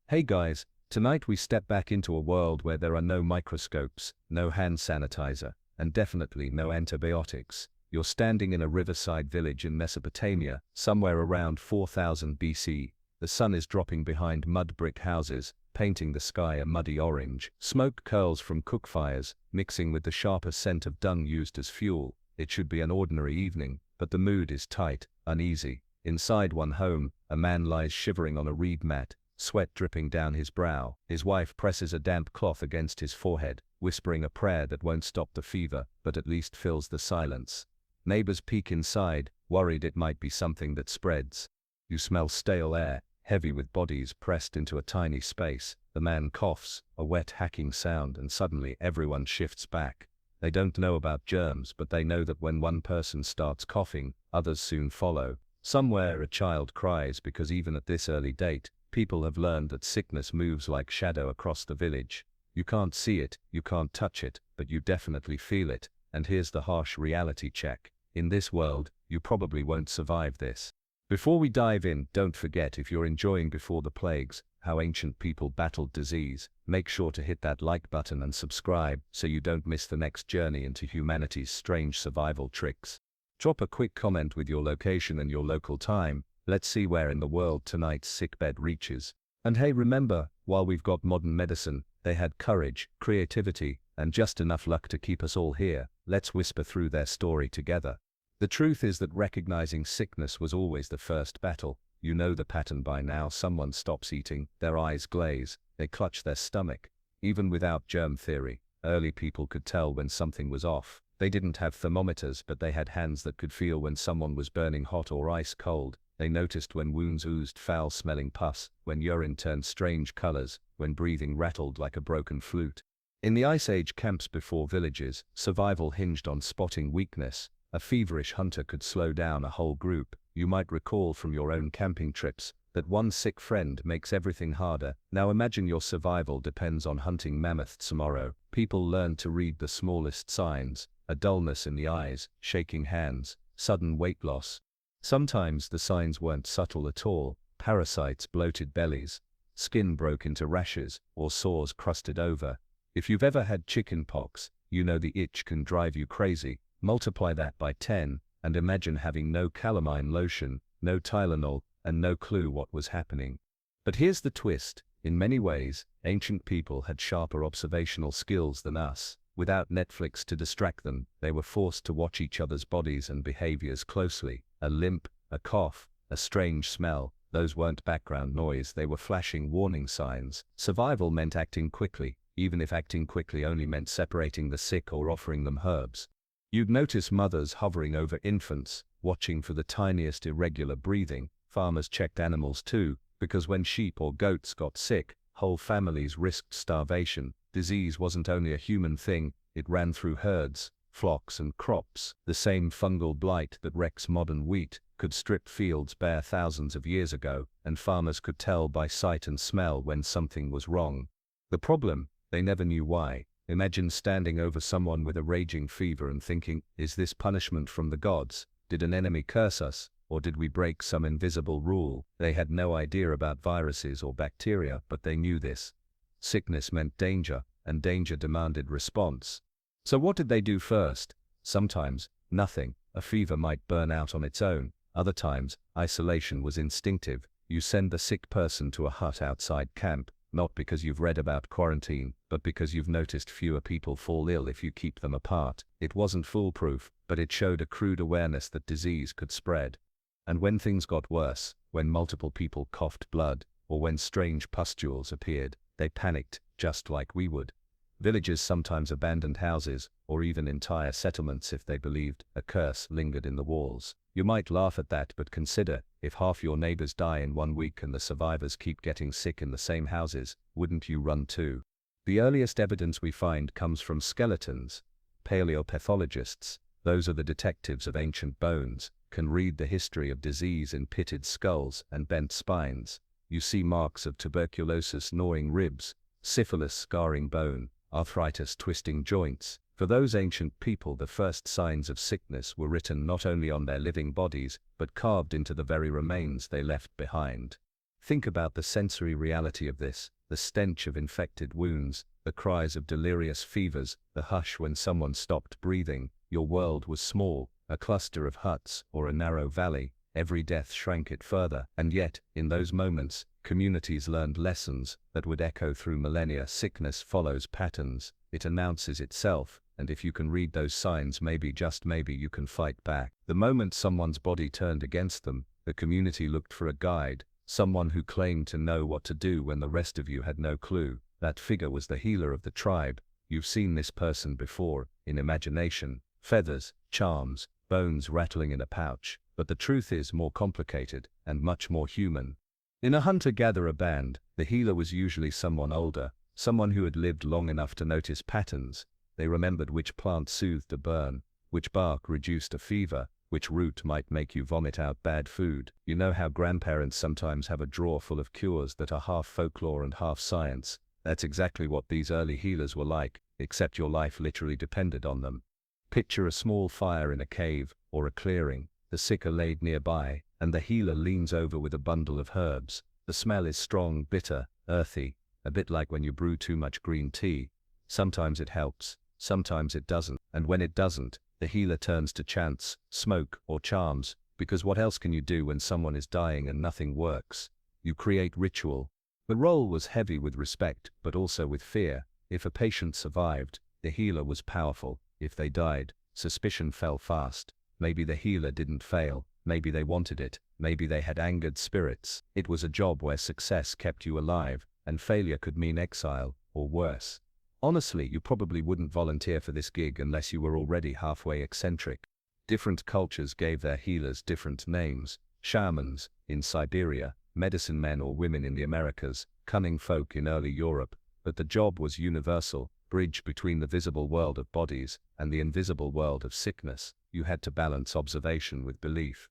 Hey guys, tonight we step back into a world where there are no microscopes, no hand sanitizer, and definitely no antibiotics. You're standing in a riverside village in Mesopotamia, somewhere around 4000 BC. The sun is dropping behind mud brick houses, painting the sky a muddy orange. Smoke curls from cook fires, mixing with the sharper scent of dung used as fuel. It should be an ordinary evening, but the mood is tight, uneasy. Inside one home, a man lies shivering on a reed mat, sweat dripping down his brow. His wife presses a damp cloth against his forehead, whispering a prayer that won't stop the fever, but at least fills the silence. Neighbors peek inside, worried it might be something that spreads. You smell stale air, heavy with bodies pressed into a tiny space. The man coughs, a wet hacking sound, and suddenly everyone shifts back. They don't know about germs, but they know that when one person starts coughing, others soon follow. Somewhere a child cries because even at this early date, people have learned that sickness moves like shadow across the village. You can't see it, you can't touch it, but you definitely feel it. And here's the harsh reality check. In this world, you probably won't survive this. Before we dive in, don't forget, if you're enjoying Before the Plagues, how ancient people battled disease, make sure to hit that like button and subscribe so you don't miss the next journey into humanity's strange survival tricks. Drop a quick comment with your location and your local time. Let's see where in the world tonight's sickbed reaches. And hey, remember, while we've got modern medicine, they had courage, creativity, and just enough luck to keep us all here. Let's whisper through their story together. The truth is that recognizing sickness was always the first battle. You know the pattern by now. Someone stops eating, their eyes glaze, they clutch their stomach. Even without germ theory, early people could tell when something was off. They didn't have thermometers, but they had hands that could feel when someone was burning hot or ice cold. They noticed when wounds oozed foul-smelling pus, when urine turned strange colors, when breathing rattled like a broken flute. In the Ice Age camps before villages, survival hinged on spotting weakness. A feverish hunter could slow down a whole group. You might recall from your own camping trips that one sick friend makes everything harder. Now imagine your survival depends on hunting mammoths tomorrow. People learned to read the smallest signs: a dullness in the eyes, shaking hands, sudden weight loss. Sometimes the signs weren't subtle at all: parasites, bloated bellies, skin broke into rashes, or sores crusted over. If you've ever had chicken pox, you know the itch can drive you crazy. Multiply that by 10, and imagine having no calamine lotion, no Tylenol, and no clue what was happening. But here's the twist: in many ways, ancient people had sharper observational skills than us. Without Netflix to distract them, they were forced to watch each other's bodies and behaviors closely. A limp, a cough, a strange smell, those weren't background noise, they were flashing warning signs. Survival meant acting quickly, even if acting quickly only meant separating the sick or offering them herbs. You'd notice mothers hovering over infants, watching for the tiniest irregular breathing. Farmers checked animals too, because when sheep or goats got sick, whole families risked starvation. Disease wasn't only a human thing, it ran through herds, flocks and crops. The same fungal blight that wrecks modern wheat could strip fields bare thousands of years ago, and farmers could tell by sight and smell when something was wrong. The problem? They never knew why. Imagine standing over someone with a raging fever and thinking, is this punishment from the gods? Did an enemy curse us? Or did we break some invisible rule? They had no idea about viruses or bacteria, but they knew this. Sickness meant danger, and danger demanded response. So what did they do first? Sometimes, nothing. A fever might burn out on its own. Other times, isolation was instinctive. You send the sick person to a hut outside camp, not because you've read about quarantine, but because you've noticed fewer people fall ill if you keep them apart. It wasn't foolproof, but it showed a crude awareness that disease could spread. And when things got worse, when multiple people coughed blood, or when strange pustules appeared, they panicked, just like we would. Villages sometimes abandoned houses, or even entire settlements if they believed a curse lingered in the walls. You might laugh at that, but consider, if half your neighbors die in 1 week and the survivors keep getting sick in the same houses, wouldn't you run too? The earliest evidence we find comes from skeletons. Paleopathologists, those are the detectives of ancient bones, can read the history of disease in pitted skulls and bent spines. You see marks of tuberculosis gnawing ribs, syphilis scarring bone, arthritis twisting joints. For those ancient people, the first signs of sickness were written not only on their living bodies, but carved into the very remains they left behind. Think about the sensory reality of this, the stench of infected wounds, the cries of delirious fevers, the hush when someone stopped breathing. Your world was small, a cluster of huts or a narrow valley. Every death shrank it further, and yet, in those moments, communities learned lessons that would echo through millennia. Sickness follows patterns, it announces itself, and if you can read those signs, maybe, just maybe, you can fight back. The moment someone's body turned against them, the community looked for a guide, someone who claimed to know what to do when the rest of you had no clue. That figure was the healer of the tribe. You've seen this person before, in imagination, feathers, charms, bones rattling in a pouch, but the truth is more complicated and much more human. In a hunter-gatherer band, the healer was usually someone older, someone who had lived long enough to notice patterns. They remembered which plant soothed a burn, which bark reduced a fever, which root might make you vomit out bad food. You know how grandparents sometimes have a drawer full of cures that are half folklore and half science? That's exactly what these early healers were like, except your life literally depended on them. Picture a small fire in a cave or a clearing. The sick are laid nearby, and the healer leans over with a bundle of herbs. The smell is strong, bitter, earthy, a bit like when you brew too much green tea. Sometimes it helps, sometimes it doesn't, and when it doesn't, the healer turns to chants, smoke, or charms, because what else can you do when someone is dying and nothing works? You create ritual. The role was heavy with respect, but also with fear. If a patient survived, the healer was powerful. If they died, suspicion fell fast. Maybe the healer didn't fail, maybe they wanted it, maybe they had angered spirits. It was a job where success kept you alive, and failure could mean exile, or worse. Honestly, you probably wouldn't volunteer for this gig unless you were already halfway eccentric. Different cultures gave their healers different names. Shamans, in Siberia, medicine men or women in the Americas, cunning folk in early Europe, but the job was universal, bridge between the visible world of bodies and the invisible world of sickness. You had to balance observation with belief.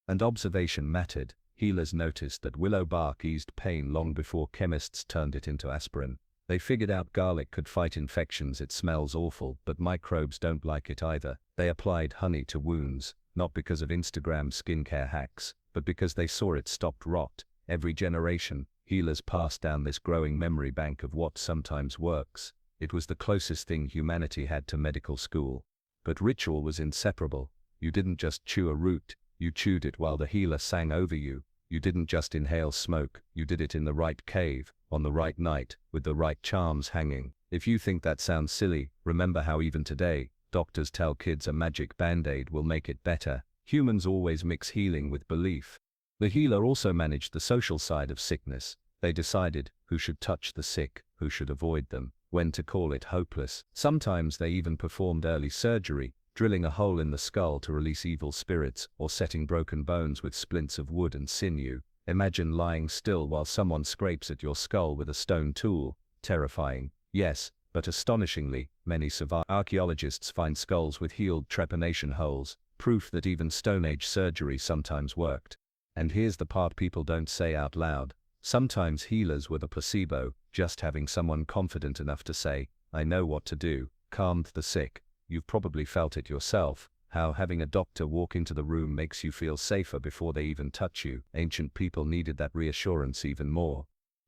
And observation mattered. Healers noticed that willow bark eased pain long before chemists turned it into aspirin. They figured out garlic could fight infections. It smells awful, but microbes don't like it either. They applied honey to wounds, not because of Instagram skincare hacks, but because they saw it stopped rot. Every generation, healers passed down this growing memory bank of what sometimes works. It was the closest thing humanity had to medical school. But ritual was inseparable. You didn't just chew a root, you chewed it while the healer sang over you. You didn't just inhale smoke, you did it in the right cave, on the right night, with the right charms hanging. If you think that sounds silly, remember how even today, doctors tell kids a magic band-aid will make it better. Humans always mix healing with belief. The healer also managed the social side of sickness. They decided who should touch the sick, who should avoid them, when to call it hopeless. Sometimes they even performed early surgery, drilling a hole in the skull to release evil spirits, or setting broken bones with splints of wood and sinew. Imagine lying still while someone scrapes at your skull with a stone tool. Terrifying, yes, but astonishingly, many survive. Archaeologists find skulls with healed trepanation holes, proof that even Stone Age surgery sometimes worked. And here's the part people don't say out loud. Sometimes healers were the placebo. Just having someone confident enough to say, "I know what to do," calmed the sick. You've probably felt it yourself, how having a doctor walk into the room makes you feel safer before they even touch you. Ancient people needed that reassurance even more.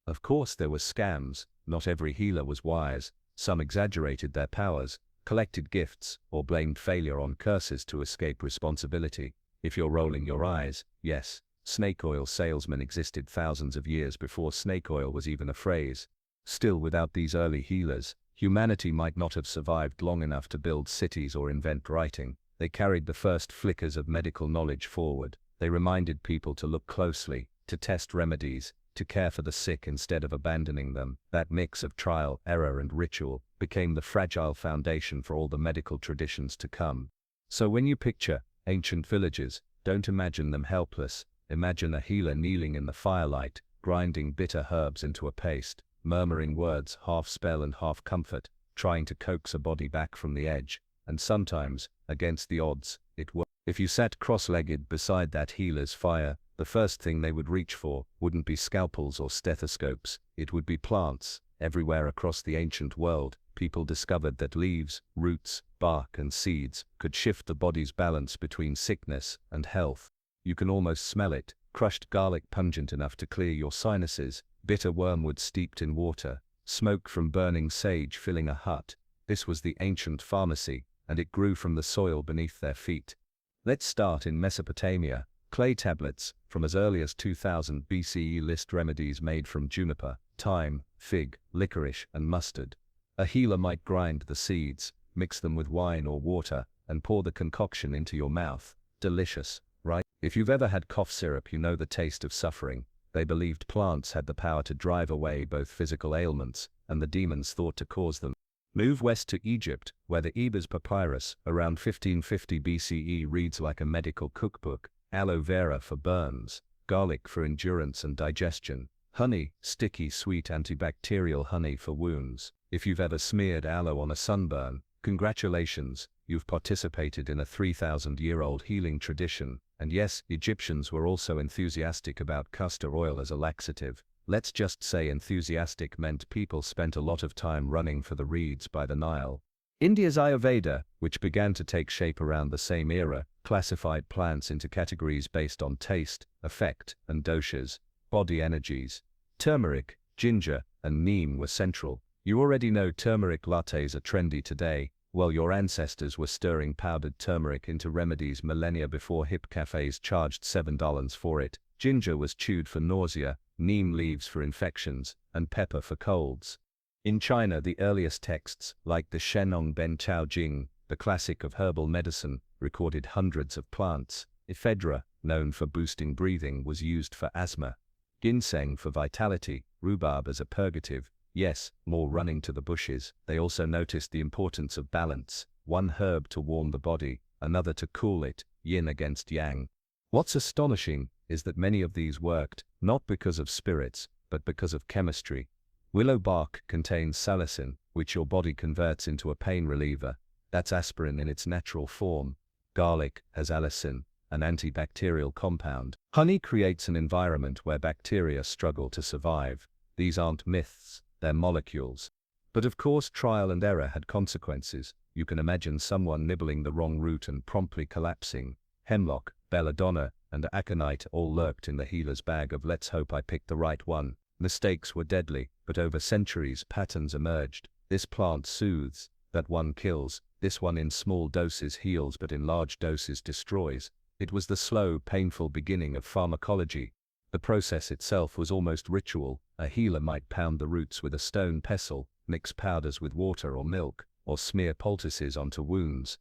Of course there were scams. Not every healer was wise. Some exaggerated their powers, collected gifts, or blamed failure on curses to escape responsibility. If you're rolling your eyes, yes, snake oil salesmen existed thousands of years before snake oil was even a phrase. Still, without these early healers, humanity might not have survived long enough to build cities or invent writing. They carried the first flickers of medical knowledge forward. They reminded people to look closely, to test remedies, to care for the sick instead of abandoning them. That mix of trial, error, and ritual became the fragile foundation for all the medical traditions to come. So when you picture ancient villages, don't imagine them helpless. Imagine a healer kneeling in the firelight, grinding bitter herbs into a paste, murmuring words half spell and half comfort, trying to coax a body back from the edge. And sometimes, against the odds, it worked. If you sat cross-legged beside that healer's fire, the first thing they would reach for wouldn't be scalpels or stethoscopes, it would be plants. Everywhere across the ancient world, people discovered that leaves, roots, bark, and seeds could shift the body's balance between sickness and health. You can almost smell it. crushed garlic pungent enough to clear your sinuses, bitter wormwood steeped in water, smoke from burning sage filling a hut. This was the ancient pharmacy, and it grew from the soil beneath their feet. Let's start in Mesopotamia. Clay tablets, from as early as 2000 BCE, list remedies made from juniper, thyme, fig, licorice, and mustard. A healer might grind the seeds, mix them with wine or water, and pour the concoction into your mouth. Delicious, right? If you've ever had cough syrup, you know the taste of suffering. They believed plants had the power to drive away both physical ailments and the demons thought to cause them. Move west to Egypt, where the Ebers Papyrus, around 1550 BCE, reads like a medical cookbook. Aloe vera for burns, garlic for endurance and digestion, honey, sticky sweet antibacterial honey for wounds. If you've ever smeared aloe on a sunburn, congratulations, you've participated in a 3,000-year-old healing tradition. And yes, Egyptians were also enthusiastic about castor oil as a laxative. Let's just say enthusiastic meant people spent a lot of time running for the reeds by the Nile. India's Ayurveda, which began to take shape around the same era, classified plants into categories based on taste, effect, and doshas, body energies. Turmeric, ginger, and neem were central. You already know turmeric lattes are trendy today. Well, your ancestors were stirring powdered turmeric into remedies millennia before hip cafes charged $7 for it. Ginger was chewed for nausea, neem leaves for infections, and pepper for colds. In China, the earliest texts, like the Shenong Ben Chao Jing, the classic of herbal medicine, recorded hundreds of plants. Ephedra, known for boosting breathing, was used for asthma. Ginseng for vitality, rhubarb as a purgative. Yes, more running to the bushes. They also noticed the importance of balance, one herb to warm the body, another to cool it, yin against yang. What's astonishing is that many of these worked, not because of spirits, but because of chemistry. Willow bark contains salicin, which your body converts into a pain reliever. That's aspirin in its natural form. Garlic has allicin, an antibacterial compound. Honey creates an environment where bacteria struggle to survive. These aren't myths, they're molecules. But of course, trial and error had consequences. You can imagine someone nibbling the wrong root and promptly collapsing. Hemlock, belladonna, and aconite all lurked in the healer's bag of let's hope I picked the right one. Mistakes were deadly, but over centuries patterns emerged. This plant soothes, that one kills, this one in small doses heals but in large doses destroys. It was the slow, painful beginning of pharmacology. The process itself was almost ritual. A healer might pound the roots with a stone pestle, mix powders with water or milk, or smear poultices onto wounds.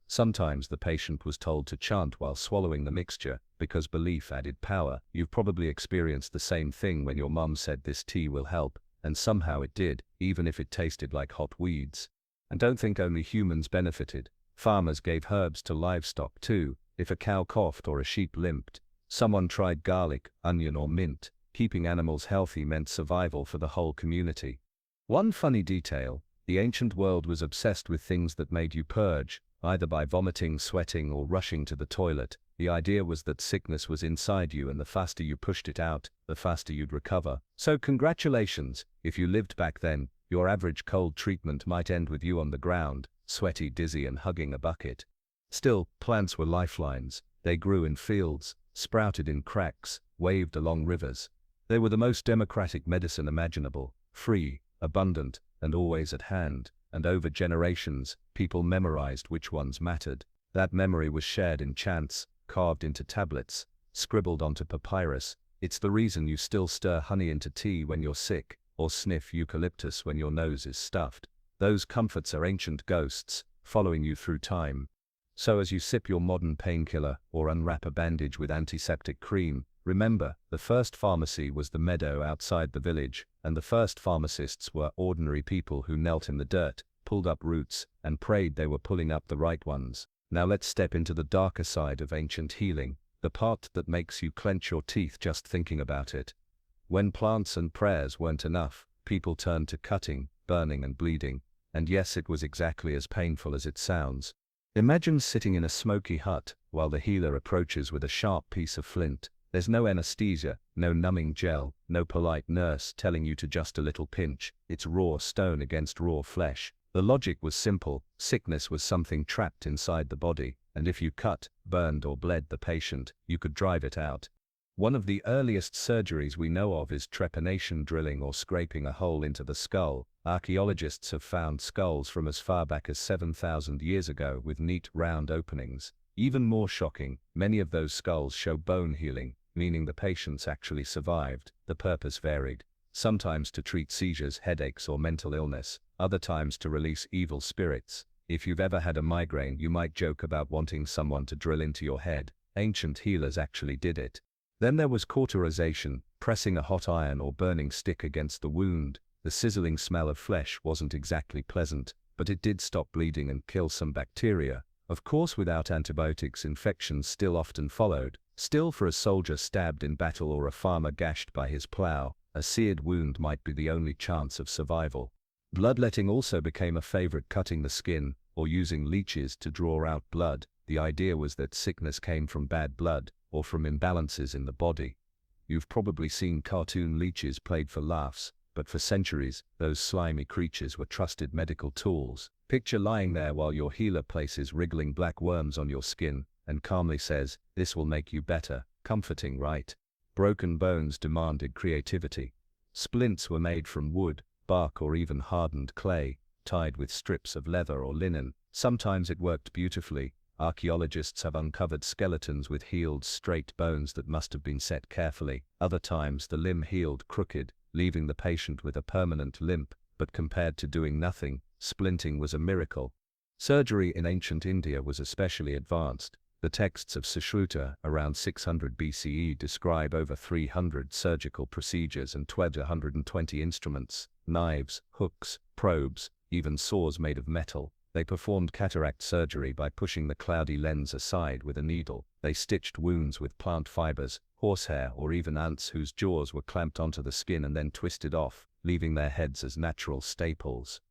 Sometimes the patient was told to chant while swallowing the mixture, because belief added power. You've probably experienced the same thing when your mum said this tea will help, and somehow it did, even if it tasted like hot weeds. And don't think only humans benefited. Farmers gave herbs to livestock too. If a cow coughed or a sheep limped, someone tried garlic, onion, or mint. Keeping animals healthy meant survival for the whole community. One funny detail: the ancient world was obsessed with things that made you purge, either by vomiting, sweating, or rushing to the toilet. The idea was that sickness was inside you, and the faster you pushed it out, the faster you'd recover. So congratulations, if you lived back then, your average cold treatment might end with you on the ground, sweaty, dizzy, and hugging a bucket. Still, plants were lifelines. They grew in fields, sprouted in cracks, waved along rivers. They were the most democratic medicine imaginable, free, abundant, and always at hand. And over generations, people memorized which ones mattered. That memory was shared in chants, carved into tablets, scribbled onto papyrus. It's the reason you still stir honey into tea when you're sick, or sniff eucalyptus when your nose is stuffed. Those comforts are ancient ghosts, following you through time. So as you sip your modern painkiller, or unwrap a bandage with antiseptic cream, remember, the first pharmacy was the meadow outside the village, and the first pharmacists were ordinary people who knelt in the dirt, pulled up roots, and prayed they were pulling up the right ones. Now let's step into the darker side of ancient healing, the part that makes you clench your teeth just thinking about it. When plants and prayers weren't enough, people turned to cutting, burning, and bleeding. And yes, it was exactly as painful as it sounds. Imagine sitting in a smoky hut, while the healer approaches with a sharp piece of flint. There's no anesthesia, no numbing gel, no polite nurse telling you to just a little pinch. It's raw stone against raw flesh. The logic was simple: sickness was something trapped inside the body, and if you cut, burned, or bled the patient, you could drive it out. One of the earliest surgeries we know of is trepanation, drilling or scraping a hole into the skull. Archaeologists have found skulls from as far back as 7,000 years ago with neat round openings. Even more shocking, many of those skulls show bone healing, meaning the patients actually survived. The purpose varied. Sometimes to treat seizures, headaches or mental illness, other times to release evil spirits. If you've ever had a migraine, you might joke about wanting someone to drill into your head. Ancient healers actually did it. Then there was cauterization, pressing a hot iron or burning stick against the wound. The sizzling smell of flesh wasn't exactly pleasant, but it did stop bleeding and kill some bacteria. Of course, without antibiotics, infections still often followed. Still, for a soldier stabbed in battle or a farmer gashed by his plow, a seared wound might be the only chance of survival. Bloodletting also became a favorite, cutting the skin or using leeches to draw out blood. The idea was that sickness came from bad blood or from imbalances in the body. You've probably seen cartoon leeches played for laughs, but for centuries, those slimy creatures were trusted medical tools. Picture lying there while your healer places wriggling black worms on your skin and calmly says, "This will make you better." Comforting, right? Broken bones demanded creativity. Splints were made from wood, bark or even hardened clay, tied with strips of leather or linen. Sometimes it worked beautifully. Archaeologists have uncovered skeletons with healed straight bones that must have been set carefully. Other times the limb healed crooked, leaving the patient with a permanent limp, but compared to doing nothing, splinting was a miracle. Surgery in ancient India was especially advanced. The texts of Sushruta around 600 BCE describe over 300 surgical procedures and 1,220 instruments, knives, hooks, probes, even saws made of metal. They performed cataract surgery by pushing the cloudy lens aside with a needle. They stitched wounds with plant fibers, horsehair or even ants whose jaws were clamped onto the skin and then twisted off, leaving their heads as natural staples.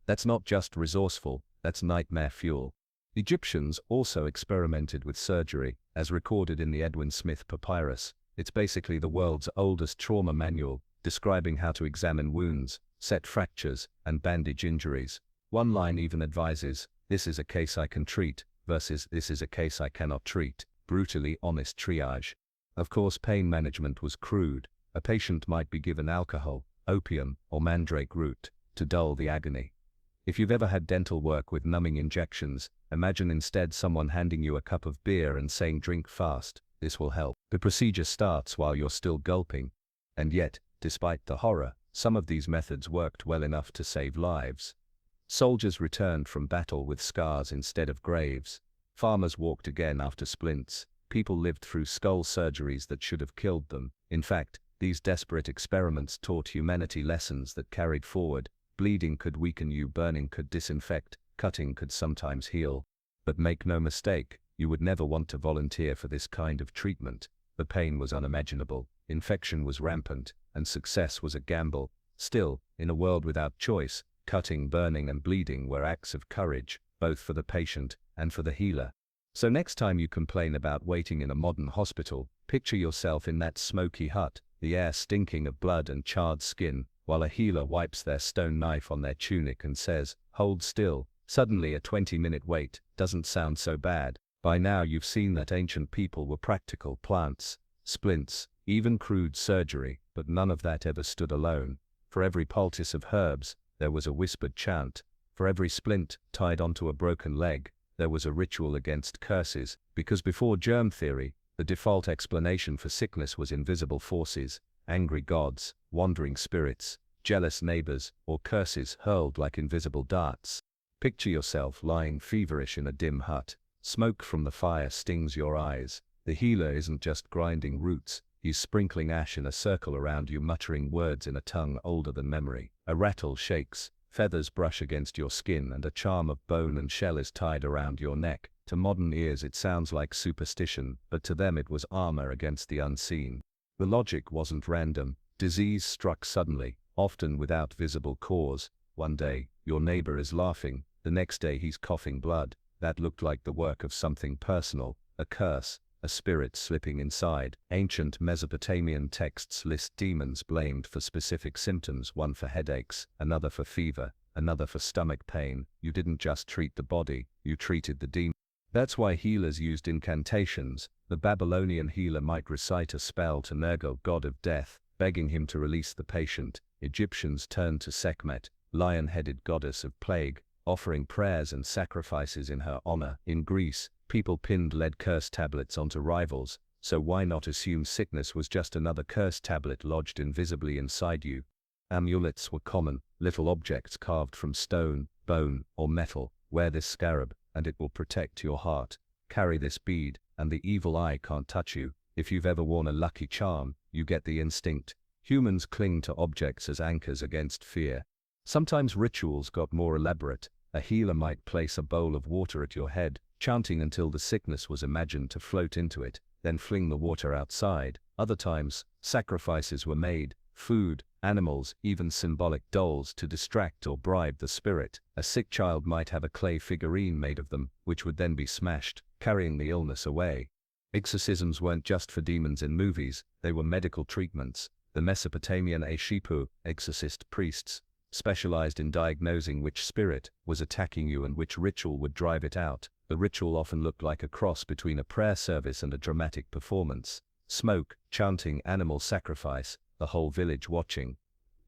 That's not just resourceful, that's nightmare fuel. Egyptians also experimented with surgery, as recorded in the Edwin Smith Papyrus. It's basically the world's oldest trauma manual, describing how to examine wounds, set fractures, and bandage injuries. One line even advises, "This is a case I can treat," versus "This is a case I cannot treat." Brutally honest triage. Of course, pain management was crude. A patient might be given alcohol, opium, or mandrake root to dull the agony. If you've ever had dental work with numbing injections, imagine instead someone handing you a cup of beer and saying, "Drink fast, this will help." The procedure starts while you're still gulping. And yet, despite the horror, some of these methods worked well enough to save lives. Soldiers returned from battle with scars instead of graves. Farmers walked again after splints. People lived through skull surgeries that should have killed them. In fact, these desperate experiments taught humanity lessons that carried forward. Bleeding could weaken you, burning could disinfect, cutting could sometimes heal. But make no mistake, you would never want to volunteer for this kind of treatment. The pain was unimaginable, infection was rampant, and success was a gamble. Still, in a world without choice, cutting, burning, and bleeding were acts of courage, both for the patient and for the healer. So next time you complain about waiting in a modern hospital, picture yourself in that smoky hut, the air stinking of blood and charred skin, while a healer wipes their stone knife on their tunic and says, "Hold still." Suddenly a 20-minute wait doesn't sound so bad. By now you've seen that ancient people were practical. Plants, splints, even crude surgery, but none of that ever stood alone. For every poultice of herbs, there was a whispered chant. For every splint tied onto a broken leg, there was a ritual against curses, because before germ theory, the default explanation for sickness was invisible forces, angry gods, wandering spirits, jealous neighbors, or curses hurled like invisible darts. Picture yourself lying feverish in a dim hut. Smoke from the fire stings your eyes. The healer isn't just grinding roots, he's sprinkling ash in a circle around you, muttering words in a tongue older than memory. A rattle shakes, feathers brush against your skin, and a charm of bone and shell is tied around your neck. To modern ears it sounds like superstition, but to them it was armor against the unseen. The logic wasn't random. Disease struck suddenly, often without visible cause. One day, your neighbor is laughing, the next day he's coughing blood. That looked like the work of something personal, a curse, a spirit slipping inside. Ancient Mesopotamian texts list demons blamed for specific symptoms, one for headaches, another for fever, another for stomach pain. You didn't just treat the body, you treated the demon. That's why healers used incantations. The Babylonian healer might recite a spell to Nergal, god of death, begging him to release the patient. Egyptians turned to Sekhmet, lion-headed goddess of plague, offering prayers and sacrifices in her honor. In Greece, people pinned lead curse tablets onto rivals, so why not assume sickness was just another curse tablet lodged invisibly inside you? Amulets were common, little objects carved from stone, bone, or metal. Wear this scarab, and it will protect your heart. Carry this bead, and the evil eye can't touch you. If you've ever worn a lucky charm, you get the instinct. Humans cling to objects as anchors against fear. Sometimes rituals got more elaborate. A healer might place a bowl of water at your head, chanting until the sickness was imagined to float into it, then fling the water outside. Other times, sacrifices were made, food, animals, even symbolic dolls to distract or bribe the spirit. A sick child might have a clay figurine made of them, which would then be smashed, carrying the illness away. Exorcisms weren't just for demons in movies, they were medical treatments. The Mesopotamian Ashipu, exorcist priests, specialized in diagnosing which spirit was attacking you and which ritual would drive it out. The ritual often looked like a cross between a prayer service and a dramatic performance. Smoke, chanting, animal sacrifice, the whole village watching.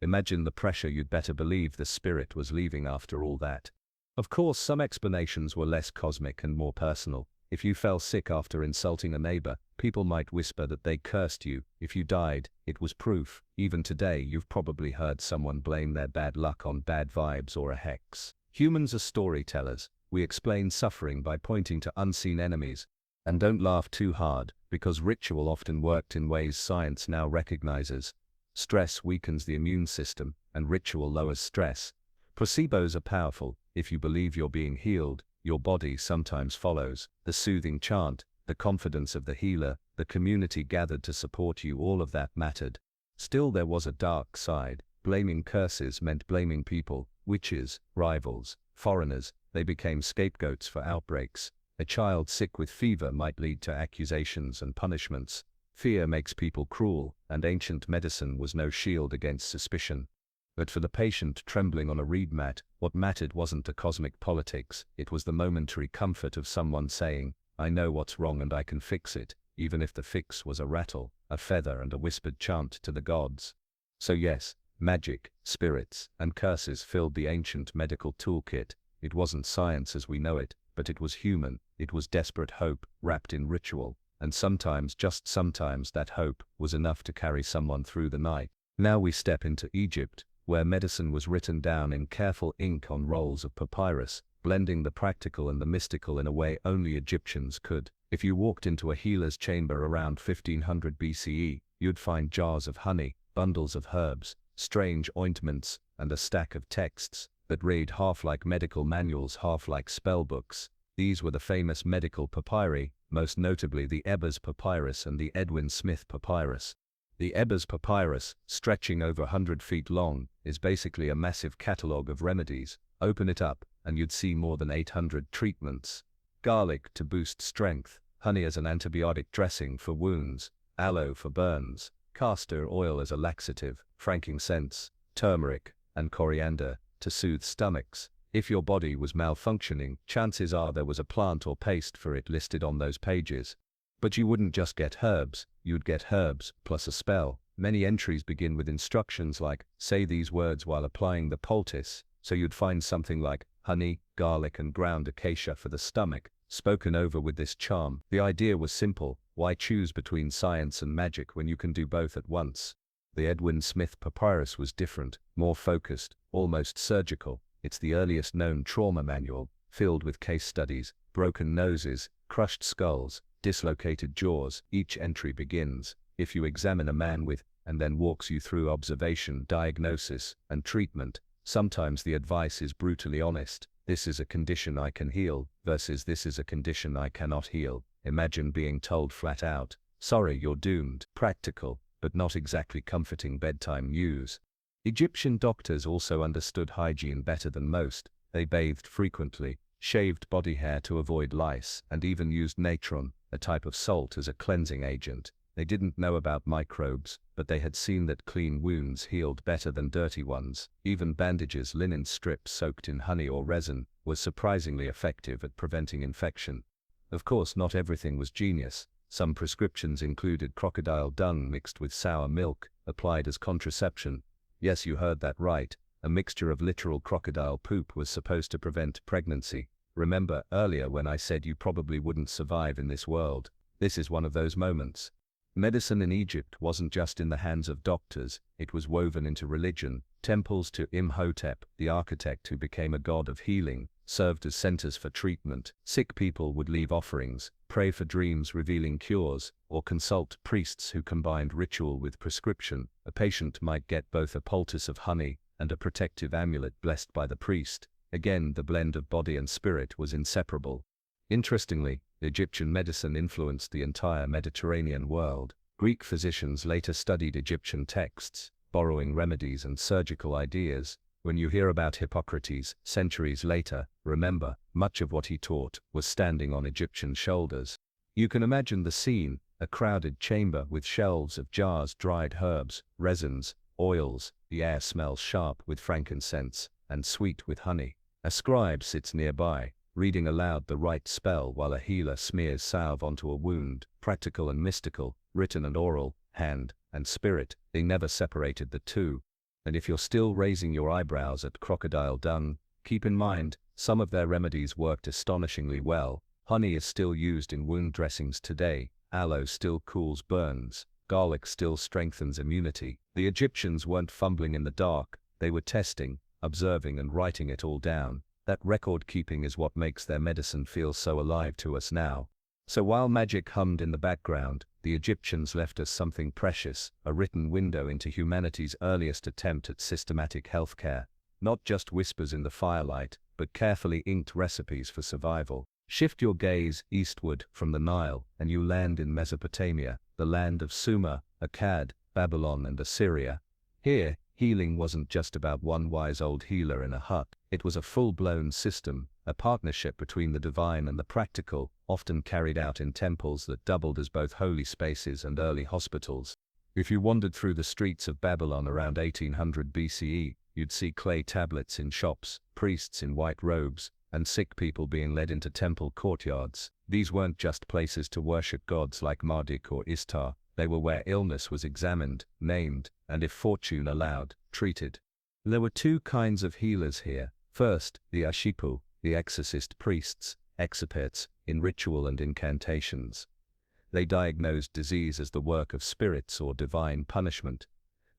Imagine the pressure. You'd better believe the spirit was leaving after all that. Of course, some explanations were less cosmic and more personal. If you fell sick after insulting a neighbor, people might whisper that they cursed you. If you died, it was proof. Even today, you've probably heard someone blame their bad luck on bad vibes or a hex. Humans are storytellers. We explain suffering by pointing to unseen enemies. And don't laugh too hard, because ritual often worked in ways science now recognizes. Stress weakens the immune system, and ritual lowers stress. Placebos are powerful. If you believe you're being healed, your body sometimes follows. The soothing chant, the confidence of the healer, the community gathered to support you, all of that mattered. Still, there was a dark side. Blaming curses meant blaming people, witches, rivals, foreigners. They became scapegoats for outbreaks. A child sick with fever might lead to accusations and punishments. Fear makes people cruel, and ancient medicine was no shield against suspicion. But for the patient trembling on a reed mat, what mattered wasn't the cosmic politics, it was the momentary comfort of someone saying, "I know what's wrong and I can fix it," even if the fix was a rattle, a feather, and a whispered chant to the gods. So yes, magic, spirits, and curses filled the ancient medical toolkit. It wasn't science as we know it, but it was human. It was desperate hope, wrapped in ritual. And sometimes, just sometimes, that hope was enough to carry someone through the night. Now we step into Egypt, where medicine was written down in careful ink on rolls of papyrus, blending the practical and the mystical in a way only Egyptians could. If you walked into a healer's chamber around 1500 BCE, you'd find jars of honey, bundles of herbs, strange ointments, and a stack of texts that read half like medical manuals, half like spell books. These were the famous medical papyri, most notably the Ebers Papyrus and the Edwin Smith Papyrus. The Ebers Papyrus, stretching over 100 feet long, is basically a massive catalogue of remedies. Open it up, and you'd see more than 800 treatments. Garlic to boost strength, honey as an antibiotic dressing for wounds, aloe for burns, castor oil as a laxative, frankincense, turmeric, and coriander to soothe stomachs. If your body was malfunctioning, chances are there was a plant or paste for it listed on those pages. But you wouldn't just get herbs, you'd get herbs plus a spell. Many entries begin with instructions like, say these words while applying the poultice, so you'd find something like, honey, garlic and ground acacia for the stomach, spoken over with this charm. The idea was simple: why choose between science and magic when you can do both at once? The Edwin Smith Papyrus was different, more focused, almost surgical. It's the earliest known trauma manual, filled with case studies, broken noses, crushed skulls, dislocated jaws. Each entry begins, if you examine a man with, and then walks you through observation, diagnosis, and treatment. Sometimes the advice is brutally honest. This is a condition I can heal, versus this is a condition I cannot heal. Imagine being told flat out, sorry, you're doomed. Practical, but not exactly comforting bedtime news. Egyptian doctors also understood hygiene better than most. They bathed frequently, shaved body hair to avoid lice, and even used natron, a type of salt, as a cleansing agent. They didn't know about microbes, but they had seen that clean wounds healed better than dirty ones. Even bandages, linen strips soaked in honey or resin, was surprisingly effective at preventing infection. Of course, not everything was genius. Some prescriptions included crocodile dung mixed with sour milk, applied as contraception. Yes, you heard that right. A mixture of literal crocodile poop was supposed to prevent pregnancy. Remember earlier when I said you probably wouldn't survive in this world? This is one of those moments. Medicine in Egypt wasn't just in the hands of doctors, it was woven into religion. Temples to Imhotep, the architect who became a god of healing, served as centers for treatment. Sick people would leave offerings, pray for dreams revealing cures, or consult priests who combined ritual with prescription. A patient might get both a poultice of honey and a protective amulet blessed by the priest. Again, the blend of body and spirit was inseparable. Interestingly, Egyptian medicine influenced the entire Mediterranean world. Greek physicians later studied Egyptian texts, borrowing remedies and surgical ideas. When you hear about Hippocrates centuries later, remember, much of what he taught was standing on Egyptian shoulders. You can imagine the scene, a crowded chamber with shelves of jars, dried herbs, resins, oils. The air smells sharp with frankincense and sweet with honey. A scribe sits nearby, reading aloud the right spell while a healer smears salve onto a wound. Practical and mystical, written and oral, hand and spirit, they never separated the two. And if you're still raising your eyebrows at crocodile dung, keep in mind, some of their remedies worked astonishingly well. Honey is still used in wound dressings today, aloe still cools burns, garlic still strengthens immunity. The Egyptians weren't fumbling in the dark, they were testing, observing and writing it all down. That record keeping is what makes their medicine feel so alive to us now. So while magic hummed in the background, the Egyptians left us something precious, a written window into humanity's earliest attempt at systematic healthcare. Not just whispers in the firelight, but carefully inked recipes for survival. Shift your gaze eastward from the Nile, and you land in Mesopotamia, the land of Sumer, Akkad, Babylon and Assyria. Here, healing wasn't just about one wise old healer in a hut. It was a full-blown system, a partnership between the divine and the practical, often carried out in temples that doubled as both holy spaces and early hospitals. If you wandered through the streets of Babylon around 1800 BCE, you'd see clay tablets in shops, priests in white robes, and sick people being led into temple courtyards. These weren't just places to worship gods like Marduk or Ishtar, they were where illness was examined, named, and if fortune allowed, treated. There were two kinds of healers here. First, the Ashipu, the exorcist priests, experts in ritual and incantations. They diagnosed disease as the work of spirits or divine punishment.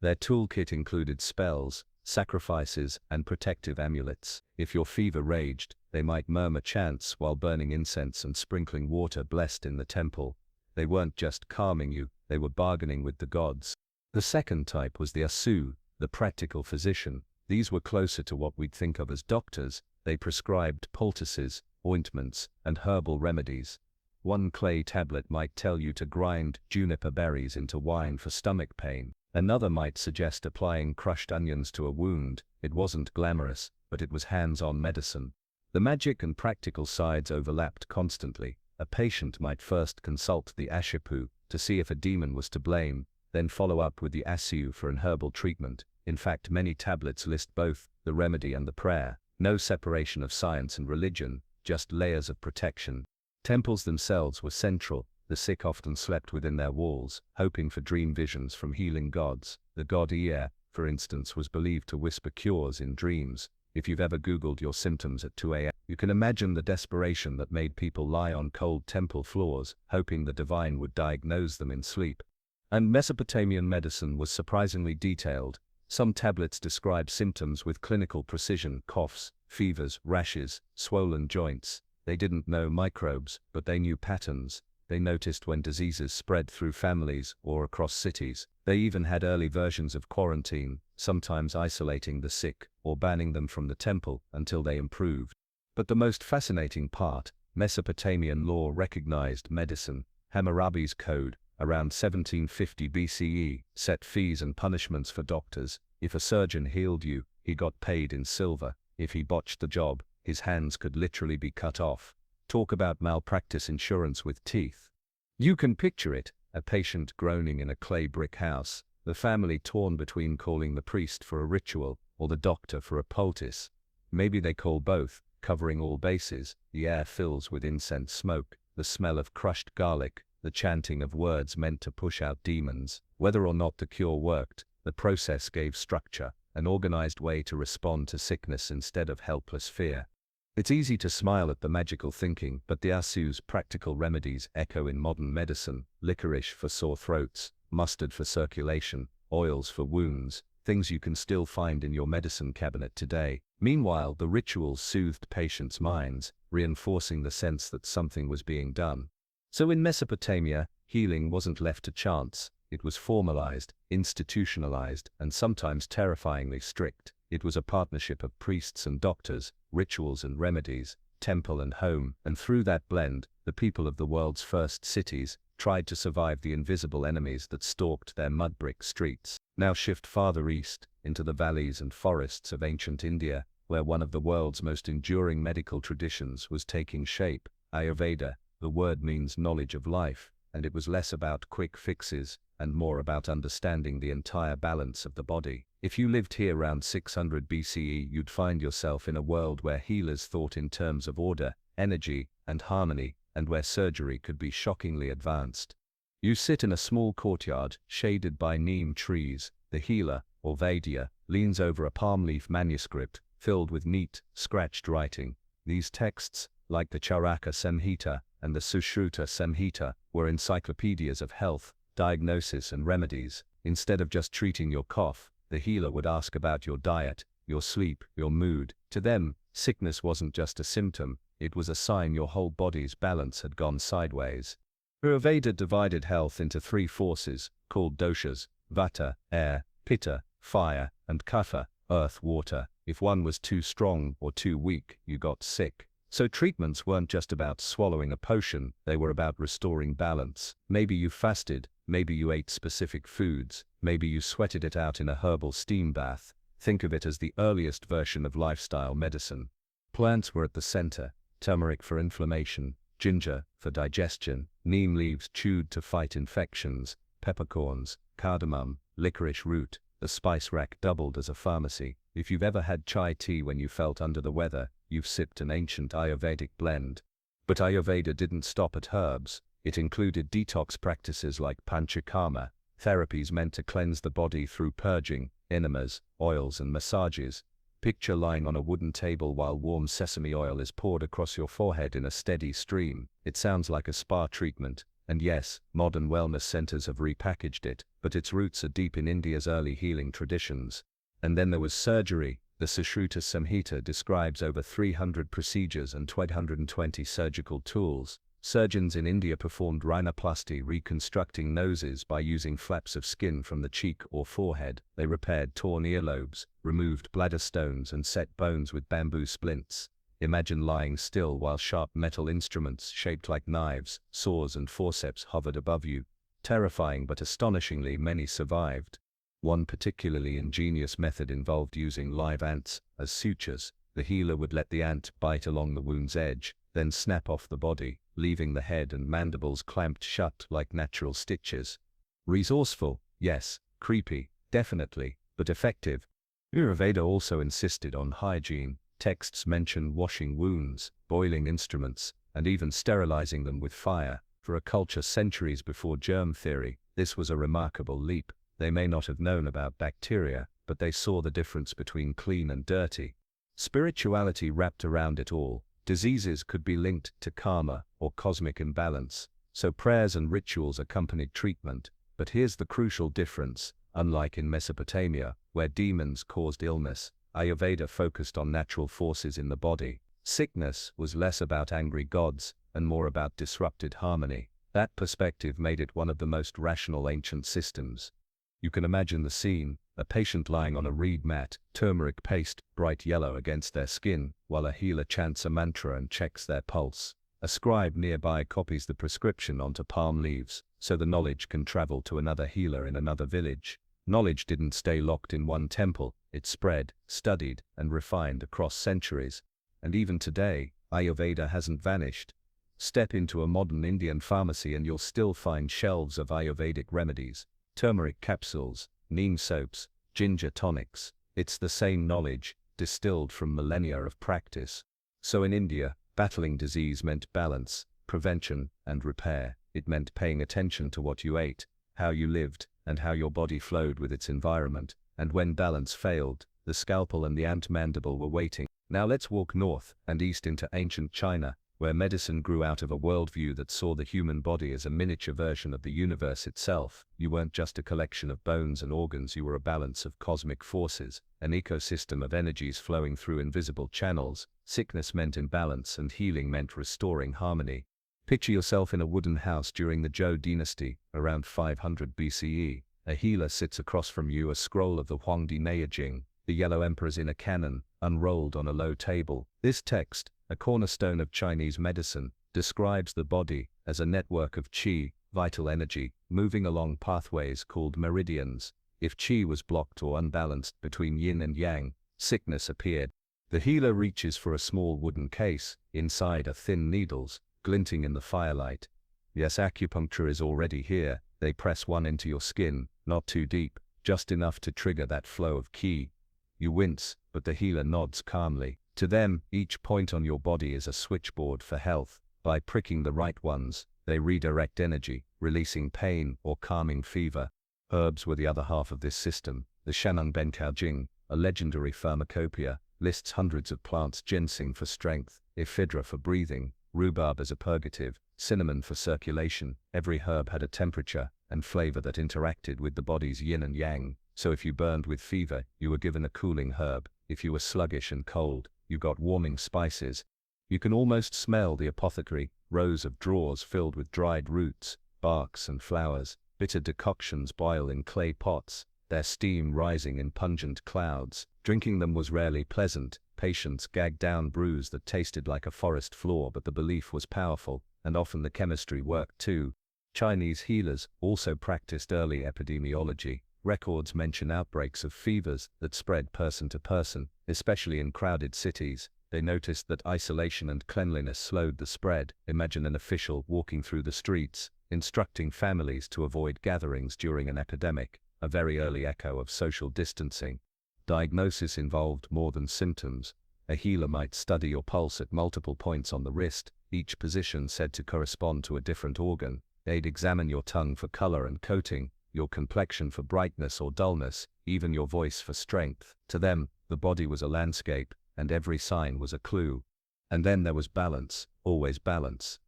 Their toolkit included spells, sacrifices, and protective amulets. If your fever raged, they might murmur chants while burning incense and sprinkling water blessed in the temple. They weren't just calming you, they were bargaining with the gods. The second type was the Asu, the practical physician. These were closer to what we'd think of as doctors. They prescribed poultices, ointments, and herbal remedies. One clay tablet might tell you to grind juniper berries into wine for stomach pain. Another might suggest applying crushed onions to a wound. It wasn't glamorous, but it was hands-on medicine. The magic and practical sides overlapped constantly. A patient might first consult the Ashipu to see if a demon was to blame, then follow up with the Asu for an herbal treatment. In fact, many tablets list both the remedy and the prayer. No separation of science and religion, just layers of protection. Temples themselves were central. The sick often slept within their walls, hoping for dream visions from healing gods. The god Ea, for instance, was believed to whisper cures in dreams. If you've ever Googled your symptoms at 2 a.m., you can imagine the desperation that made people lie on cold temple floors, hoping the divine would diagnose them in sleep. And Mesopotamian medicine was surprisingly detailed. Some tablets describe symptoms with clinical precision: coughs, fevers, rashes, swollen joints. They didn't know microbes, but they knew patterns. They noticed when diseases spread through families or across cities. They even had early versions of quarantine, sometimes isolating the sick or banning them from the temple until they improved. But the most fascinating part, Mesopotamian law recognized medicine. Hammurabi's code, around 1750 BCE, set fees and punishments for doctors. If a surgeon healed you, he got paid in silver. If he botched the job, his hands could literally be cut off. Talk about malpractice insurance with teeth. You can picture it, a patient groaning in a clay brick house, the family torn between calling the priest for a ritual or the doctor for a poultice. Maybe they call both, covering all bases. The air fills with incense smoke, the smell of crushed garlic, the chanting of words meant to push out demons. Whether or not the cure worked, the process gave structure, an organized way to respond to sickness instead of helpless fear. It's easy to smile at the magical thinking, but the Asu's practical remedies echo in modern medicine: licorice for sore throats, mustard for circulation, oils for wounds, things you can still find in your medicine cabinet today. Meanwhile, the rituals soothed patients' minds, reinforcing the sense that something was being done. So in Mesopotamia, healing wasn't left to chance. It was formalized, institutionalized, and sometimes terrifyingly strict. It was a partnership of priests and doctors, rituals and remedies, temple and home, and through that blend, the people of the world's first cities tried to survive the invisible enemies that stalked their mud-brick streets. Now shift farther east, into the valleys and forests of ancient India, where one of the world's most enduring medical traditions was taking shape: Ayurveda. The word means knowledge of life, and it was less about quick fixes and more about understanding the entire balance of the body. If you lived here around 600 BCE, you'd find yourself in a world where healers thought in terms of order, energy, and harmony, and where surgery could be shockingly advanced. You sit in a small courtyard, shaded by neem trees. The healer, or Vaidya, leans over a palm leaf manuscript, filled with neat, scratched writing. These texts, like the Charaka Samhita and the Sushruta Samhita, were encyclopedias of health, diagnosis and remedies. Instead of just treating your cough, the healer would ask about your diet, your sleep, your mood. To them, sickness wasn't just a symptom, it was a sign your whole body's balance had gone sideways. Ayurveda divided health into three forces, called doshas: vata, air; pitta, fire; and kapha, earth, water. If one was too strong or too weak, you got sick. So treatments weren't just about swallowing a potion, they were about restoring balance. Maybe you fasted, maybe you ate specific foods, maybe you sweated it out in a herbal steam bath. Think of it as the earliest version of lifestyle medicine. Plants were at the center: turmeric for inflammation, ginger for digestion, neem leaves chewed to fight infections, peppercorns, cardamom, licorice root. The spice rack doubled as a pharmacy. If you've ever had chai tea when you felt under the weather, you've sipped an ancient Ayurvedic blend. But Ayurveda didn't stop at herbs. It included detox practices like panchakarma, therapies meant to cleanse the body through purging, enemas, oils and massages. Picture lying on a wooden table while warm sesame oil is poured across your forehead in a steady stream. It sounds like a spa treatment. And yes, modern wellness centers have repackaged it, but its roots are deep in India's early healing traditions. And then there was surgery. The Sushruta Samhita describes over 300 procedures and 220 surgical tools. Surgeons in India performed rhinoplasty, reconstructing noses by using flaps of skin from the cheek or forehead. They repaired torn earlobes, removed bladder stones and set bones with bamboo splints. Imagine lying still while sharp metal instruments shaped like knives, saws and forceps hovered above you. Terrifying, but astonishingly many survived. One particularly ingenious method involved using live ants as sutures. The healer would let the ant bite along the wound's edge, then snap off the body, leaving the head and mandibles clamped shut like natural stitches. Resourceful, yes; creepy, definitely, but effective. Ayurveda also insisted on hygiene. Texts mention washing wounds, boiling instruments, and even sterilizing them with fire. For a culture centuries before germ theory, this was a remarkable leap. They may not have known about bacteria, but they saw the difference between clean and dirty. Spirituality wrapped around it all. Diseases could be linked to karma or cosmic imbalance, so prayers and rituals accompanied treatment. But here's the crucial difference: unlike in Mesopotamia, where demons caused illness, Ayurveda focused on natural forces in the body. Sickness was less about angry gods and more about disrupted harmony. That perspective made it one of the most rational ancient systems. You can imagine the scene: a patient lying on a reed mat, turmeric paste bright yellow against their skin, while a healer chants a mantra and checks their pulse. A scribe nearby copies the prescription onto palm leaves, so the knowledge can travel to another healer in another village. Knowledge didn't stay locked in one temple, it spread, studied, and refined across centuries. And even today, Ayurveda hasn't vanished. Step into a modern Indian pharmacy and you'll still find shelves of Ayurvedic remedies: turmeric capsules, neem soaps, ginger tonics. It's the same knowledge, distilled from millennia of practice. So in India, battling disease meant balance. prevention and repair. It meant paying attention to what you ate, how you lived, and how your body flowed with its environment. And when balance failed, the scalpel and the ant mandible were waiting. Now let's walk north and east into ancient China, where medicine grew out of a worldview that saw the human body as a miniature version of the universe itself. You weren't just a collection of bones and organs, you were a balance of cosmic forces, an ecosystem of energies flowing through invisible channels. Sickness meant imbalance and healing meant restoring harmony. Picture yourself in a wooden house during the Zhou dynasty, around 500 BCE. A healer sits across from you, a scroll of the Huangdi Neijing, the yellow emperor's inner canon, unrolled on a low table. This text, a cornerstone of Chinese medicine, describes the body as a network of qi, vital energy, moving along pathways called meridians. If qi was blocked or unbalanced between yin and yang, sickness appeared. The healer reaches for a small wooden case. Inside are thin needles, glinting in the firelight. Yes, acupuncture is already here. They press one into your skin, not too deep, just enough to trigger that flow of qi. You wince, but the healer nods calmly. To them, each point on your body is a switchboard for health. By pricking the right ones, they redirect energy, releasing pain or calming fever. Herbs were the other half of this system. The Shannon Benkaojing, a legendary pharmacopoeia, lists hundreds of plants: ginseng for strength, ephedra for breathing, rhubarb as a purgative, cinnamon for circulation. Every herb had a temperature and flavor that interacted with the body's yin and yang. So if you burned with fever, you were given a cooling herb. If you were sluggish and cold, you got warming spices. You can almost smell the apothecary, rows of drawers filled with dried roots, barks and flowers. Bitter decoctions boil in clay pots, their steam rising in pungent clouds. Drinking them was rarely pleasant. Patients gagged down brews that tasted like a forest floor, but the belief was powerful, and often the chemistry worked too. Chinese healers also practiced early epidemiology. Records mention outbreaks of fevers that spread person to person, especially in crowded cities. They noticed that isolation and cleanliness slowed the spread. Imagine an official walking through the streets, instructing families to avoid gatherings during an epidemic, a very early echo of social distancing. Diagnosis involved more than symptoms. A healer might study your pulse at multiple points on the wrist, each position said to correspond to a different organ. They'd examine your tongue for color and coating, your complexion for brightness or dullness, even your voice for strength. To them, the body was a landscape, and every sign was a clue. And then there was balance, always balance.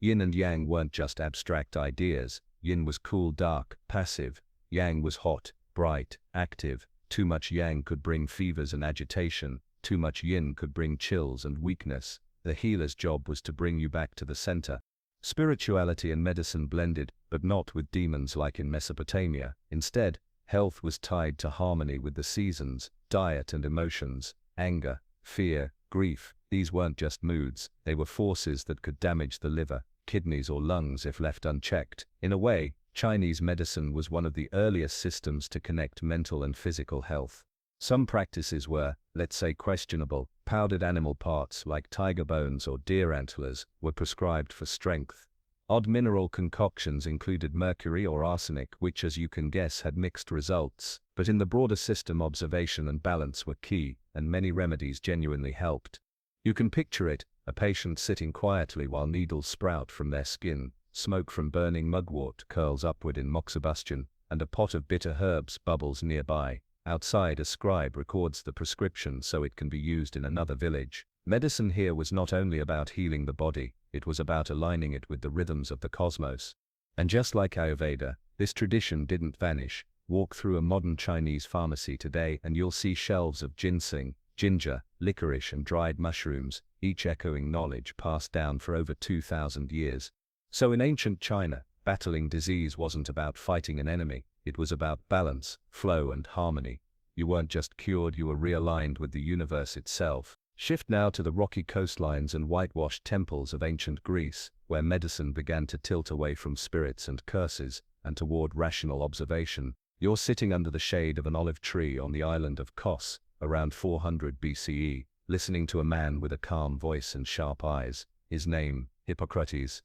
Yin and yang weren't just abstract ideas. Yin was cool, dark, passive. Yang was hot, bright, active. Too much yang could bring fevers and agitation. Too much yin could bring chills and weakness. The healer's job was to bring you back to the center. Spirituality and medicine blended, but not with demons like in Mesopotamia. Instead, health was tied to harmony with the seasons, diet and emotions, anger, fear, grief. These weren't just moods, they were forces that could damage the liver, kidneys or lungs if left unchecked. In a way, Chinese medicine was one of the earliest systems to connect mental and physical health. Some practices were, let's say, questionable. Powdered animal parts like tiger bones or deer antlers were prescribed for strength. Odd mineral concoctions included mercury or arsenic, which, as you can guess, had mixed results. But in the broader system, observation and balance were key, and many remedies genuinely helped. You can picture it, a patient sitting quietly while needles sprout from their skin, smoke from burning mugwort curls upward in moxibustion, and a pot of bitter herbs bubbles nearby. Outside, a scribe records the prescription so it can be used in another village. Medicine here was not only about healing the body, it was about aligning it with the rhythms of the cosmos. And just like Ayurveda, this tradition didn't vanish. Walk through a modern Chinese pharmacy today and you'll see shelves of ginseng, ginger, licorice and dried mushrooms, each echoing knowledge passed down for over 2,000 years. So in ancient China, battling disease wasn't about fighting an enemy. It was about balance, flow and harmony. You weren't just cured, you were realigned with the universe itself. Shift now to the rocky coastlines and whitewashed temples of ancient Greece, where medicine began to tilt away from spirits and curses, and toward rational observation. You're sitting under the shade of an olive tree on the island of Kos, around 400 BCE, listening to a man with a calm voice and sharp eyes. His name, Hippocrates.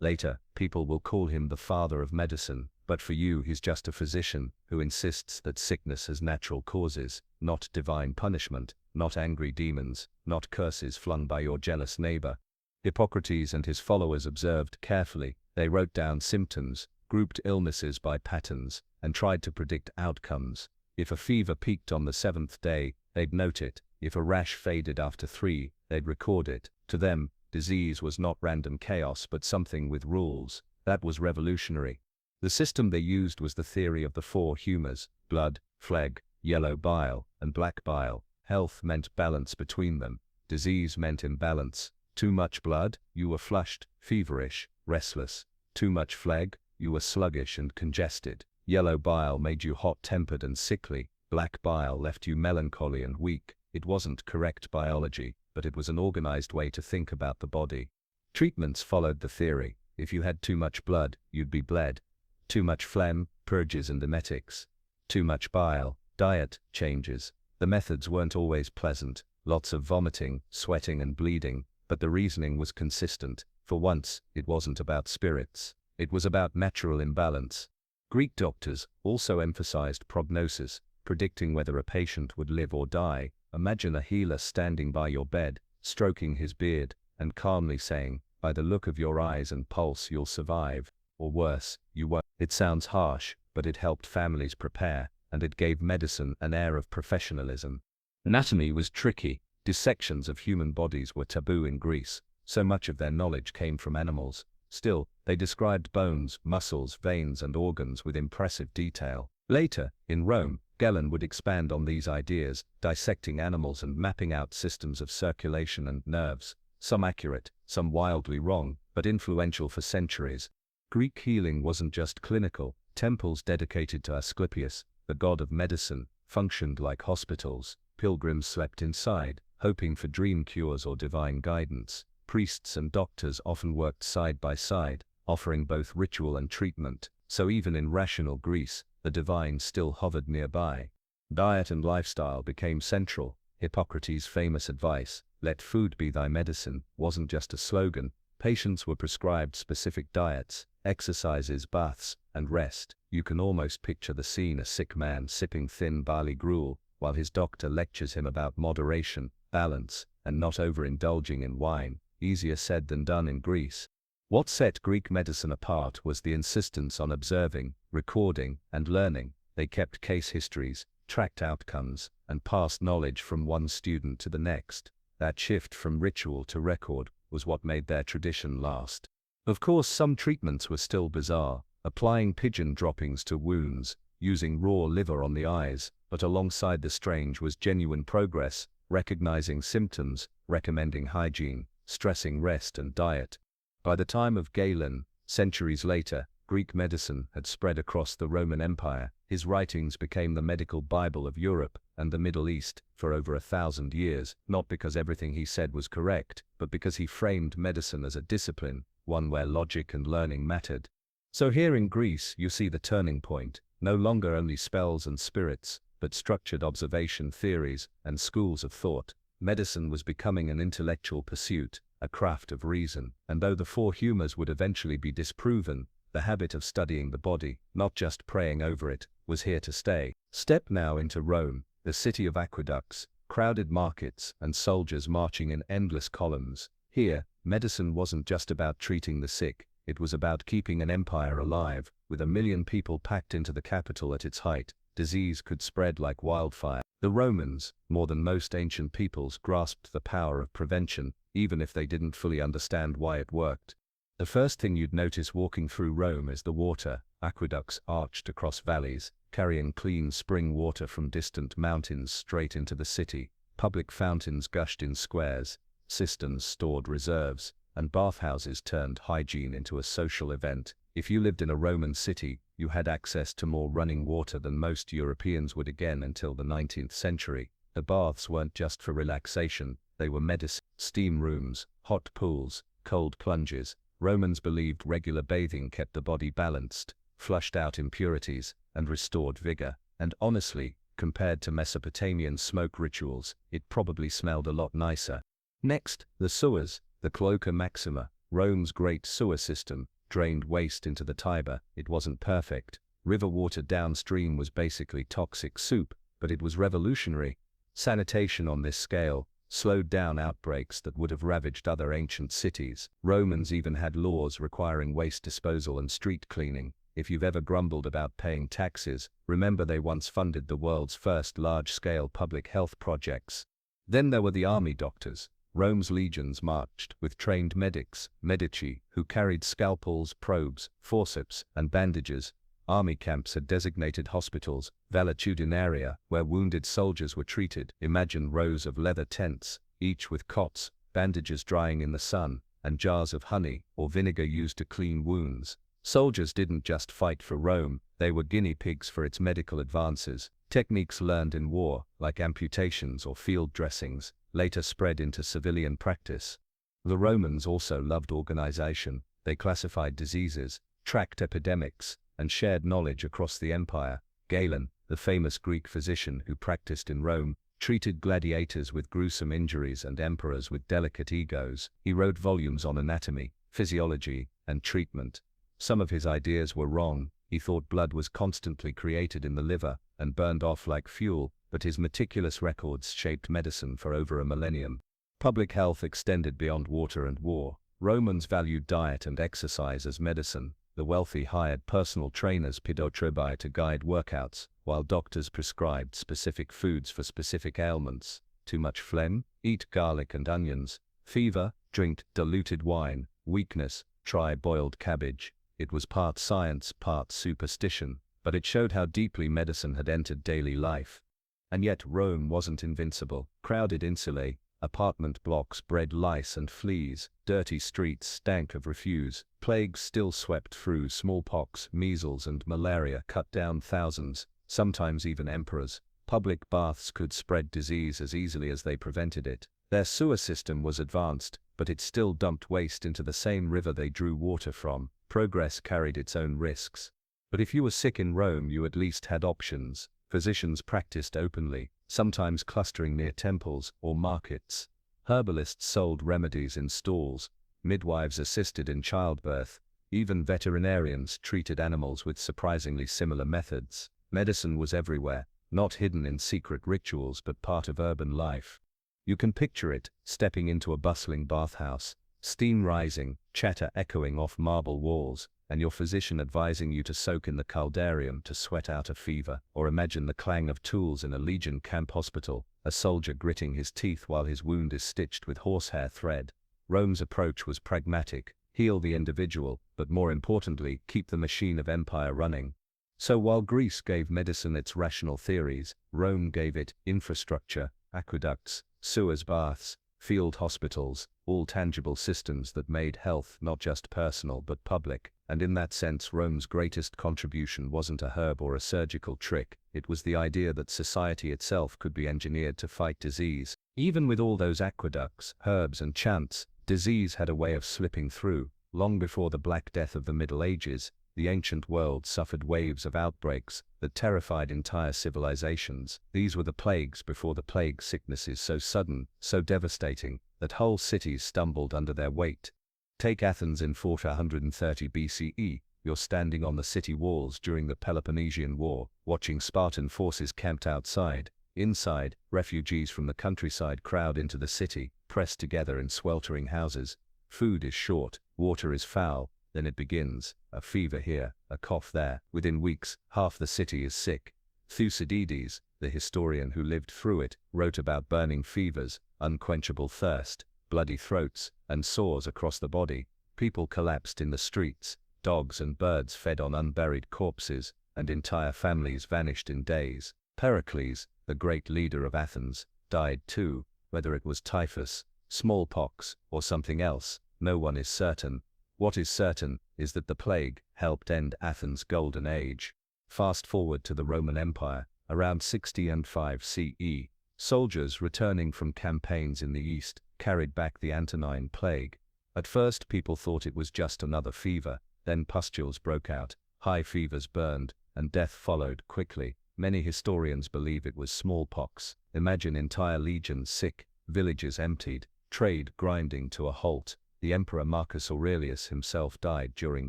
Later, people will call him the father of medicine. But for you, he's just a physician who insists that sickness has natural causes, not divine punishment, not angry demons, not curses flung by your jealous neighbor. Hippocrates and his followers observed carefully. They wrote down symptoms, grouped illnesses by patterns, and tried to predict outcomes. If a fever peaked on the 7th day, they'd note it. If a rash faded after 3, they'd record it. To them, disease was not random chaos but something with rules. That was revolutionary. The system they used was the theory of the 4 humors: blood, phlegm, yellow bile, and black bile. Health meant balance between them. Disease meant imbalance. Too much blood, you were flushed, feverish, restless. Too much phlegm, you were sluggish and congested. Yellow bile made you hot-tempered and sickly. Black bile left you melancholy and weak. It wasn't correct biology, but it was an organized way to think about the body. Treatments followed the theory. If you had too much blood, you'd be bled. Too much phlegm, purges and emetics. Too much bile, diet changes. The methods weren't always pleasant. Lots of vomiting, sweating and bleeding, but the reasoning was consistent. For once, it wasn't about spirits. It was about natural imbalance. Greek doctors also emphasized prognosis, predicting whether a patient would live or die. Imagine a healer standing by your bed, stroking his beard, and calmly saying, "By the look of your eyes and pulse you'll survive, or worse, you won't." It sounds harsh, but it helped families prepare, and it gave medicine an air of professionalism. Anatomy was tricky. Dissections of human bodies were taboo in Greece. So much of their knowledge came from animals. Still, they described bones, muscles, veins and organs with impressive detail. Later, in Rome, Galen would expand on these ideas, dissecting animals and mapping out systems of circulation and nerves, some accurate, some wildly wrong, but influential for centuries. Greek healing wasn't just clinical. Temples dedicated to Asclepius, the god of medicine, functioned like hospitals. Pilgrims slept inside, hoping for dream cures or divine guidance. Priests and doctors often worked side by side, offering both ritual and treatment. So even in rational Greece, the divine still hovered nearby. Diet and lifestyle became central. Hippocrates' famous advice, "Let food be thy medicine," wasn't just a slogan. Patients were prescribed specific diets, exercises, baths, and rest. You can almost picture the scene: a sick man sipping thin barley gruel, while his doctor lectures him about moderation, balance, and not overindulging in wine. Easier said than done in Greece. What set Greek medicine apart was the insistence on observing, recording, and learning. They kept case histories, tracked outcomes, and passed knowledge from one student to the next. That shift from ritual to record was what made their tradition last. Of course, some treatments were still bizarre, applying pigeon droppings to wounds, using raw liver on the eyes, but alongside the strange was genuine progress, recognizing symptoms, recommending hygiene, stressing rest and diet. By the time of Galen, centuries later, Greek medicine had spread across the Roman Empire. His writings became the medical Bible of Europe and the Middle East for over 1,000 years, not because everything he said was correct, but because he framed medicine as a discipline, one where logic and learning mattered. So here in Greece you see the turning point, no longer only spells and spirits, but structured observation, theories, and schools of thought. Medicine was becoming an intellectual pursuit, a craft of reason, and though the 4 humors would eventually be disproven, the habit of studying the body, not just praying over it, was here to stay. Step now into Rome, the city of aqueducts, crowded markets, and soldiers marching in endless columns. Here, medicine wasn't just about treating the sick, it was about keeping an empire alive. With 1 million people packed into the capital at its height, disease could spread like wildfire. The Romans, more than most ancient peoples, grasped the power of prevention, even if they didn't fully understand why it worked. The first thing you'd notice walking through Rome is the water. Aqueducts arched across valleys, carrying clean spring water from distant mountains straight into the city. Public fountains gushed in squares, cisterns stored reserves, and bathhouses turned hygiene into a social event. If you lived in a Roman city, you had access to more running water than most Europeans would again until the 19th century. The baths weren't just for relaxation, they were medicine. Steam rooms, hot pools, cold plunges. Romans believed regular bathing kept the body balanced, flushed out impurities, and restored vigor. And honestly, compared to Mesopotamian smoke rituals, it probably smelled a lot nicer. Next, the sewers, the Cloaca Maxima, Rome's great sewer system, drained waste into the Tiber. It wasn't perfect. River water downstream was basically toxic soup, but it was revolutionary. Sanitation on this scale, slowed down outbreaks that would have ravaged other ancient cities. Romans even had laws requiring waste disposal and street cleaning. If you've ever grumbled about paying taxes, remember they once funded the world's first large-scale public health projects. Then there were the army doctors. Rome's legions marched with trained medics, medici, who carried scalpels, probes, forceps, and bandages. Army camps had designated hospitals, valetudinaria, where wounded soldiers were treated. Imagine rows of leather tents, each with cots, bandages drying in the sun, and jars of honey or vinegar used to clean wounds. Soldiers didn't just fight for Rome, they were guinea pigs for its medical advances. Techniques learned in war, like amputations or field dressings, later spread into civilian practice. The Romans also loved organization. They classified diseases, tracked epidemics, and shared knowledge across the empire. Galen, the famous Greek physician who practiced in Rome, treated gladiators with gruesome injuries and emperors with delicate egos. He wrote volumes on anatomy, physiology, and treatment. Some of his ideas were wrong. He thought blood was constantly created in the liver and burned off like fuel, but his meticulous records shaped medicine for over a millennium. Public health extended beyond water and war. Romans valued diet and exercise as medicine. The wealthy hired personal trainers (pidotrebai) to guide workouts, while doctors prescribed specific foods for specific ailments. Too much phlegm? Eat garlic and onions. Fever? Drink diluted wine. Weakness? Try boiled cabbage. It was part science, part superstition, but it showed how deeply medicine had entered daily life. And yet Rome wasn't invincible. Crowded insulae, apartment blocks bred lice and fleas, dirty streets stank of refuse, plagues still swept through. Smallpox, measles and malaria cut down thousands, sometimes even emperors. Public baths could spread disease as easily as they prevented it. Their sewer system was advanced, but it still dumped waste into the same river they drew water from. Progress carried its own risks. But if you were sick in Rome, you at least had options. Physicians practiced openly, sometimes clustering near temples or markets. Herbalists sold remedies in stalls. Midwives assisted in childbirth. Even veterinarians treated animals with surprisingly similar methods. Medicine was everywhere, not hidden in secret rituals but part of urban life. You can picture it, stepping into a bustling bathhouse, steam rising, chatter echoing off marble walls, and your physician advising you to soak in the caldarium to sweat out a fever. Or imagine the clang of tools in a legion camp hospital, a soldier gritting his teeth while his wound is stitched with horsehair thread. Rome's approach was pragmatic: heal the individual, but more importantly, keep the machine of empire running. So while Greece gave medicine its rational theories, Rome gave it infrastructure, aqueducts, sewers, baths, field hospitals, all tangible systems that made health not just personal but public. And in that sense, Rome's greatest contribution wasn't a herb or a surgical trick, it was the idea that society itself could be engineered to fight disease. Even with all those aqueducts, herbs and chants, disease had a way of slipping through. Long before the Black Death of the Middle Ages, the ancient world suffered waves of outbreaks that terrified entire civilizations. These were the plagues before the plague, sicknesses so sudden, so devastating, that whole cities stumbled under their weight. Take Athens in 430 BCE. You're standing on the city walls during the Peloponnesian War, watching Spartan forces camped outside. Inside, refugees from the countryside crowd into the city, pressed together in sweltering houses. Food is short, water is foul. Then it begins, a fever here, a cough there. Within weeks, half the city is sick. Thucydides, the historian who lived through it, wrote about burning fevers, unquenchable thirst, bloody throats, and sores across the body. People collapsed in the streets, dogs and birds fed on unburied corpses, and entire families vanished in days. Pericles, the great leader of Athens, died too. Whether it was typhus, smallpox, or something else, no one is certain. What is certain is that the plague helped end Athens' golden age. Fast forward to the Roman Empire, around 65 CE. Soldiers returning from campaigns in the east carried back the Antonine plague. At first people thought it was just another fever, then pustules broke out, high fevers burned, and death followed quickly. Many historians believe it was smallpox. Imagine entire legions sick, villages emptied, trade grinding to a halt. The Emperor Marcus Aurelius himself died during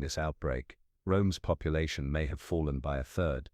this outbreak. Rome's population may have fallen by a third.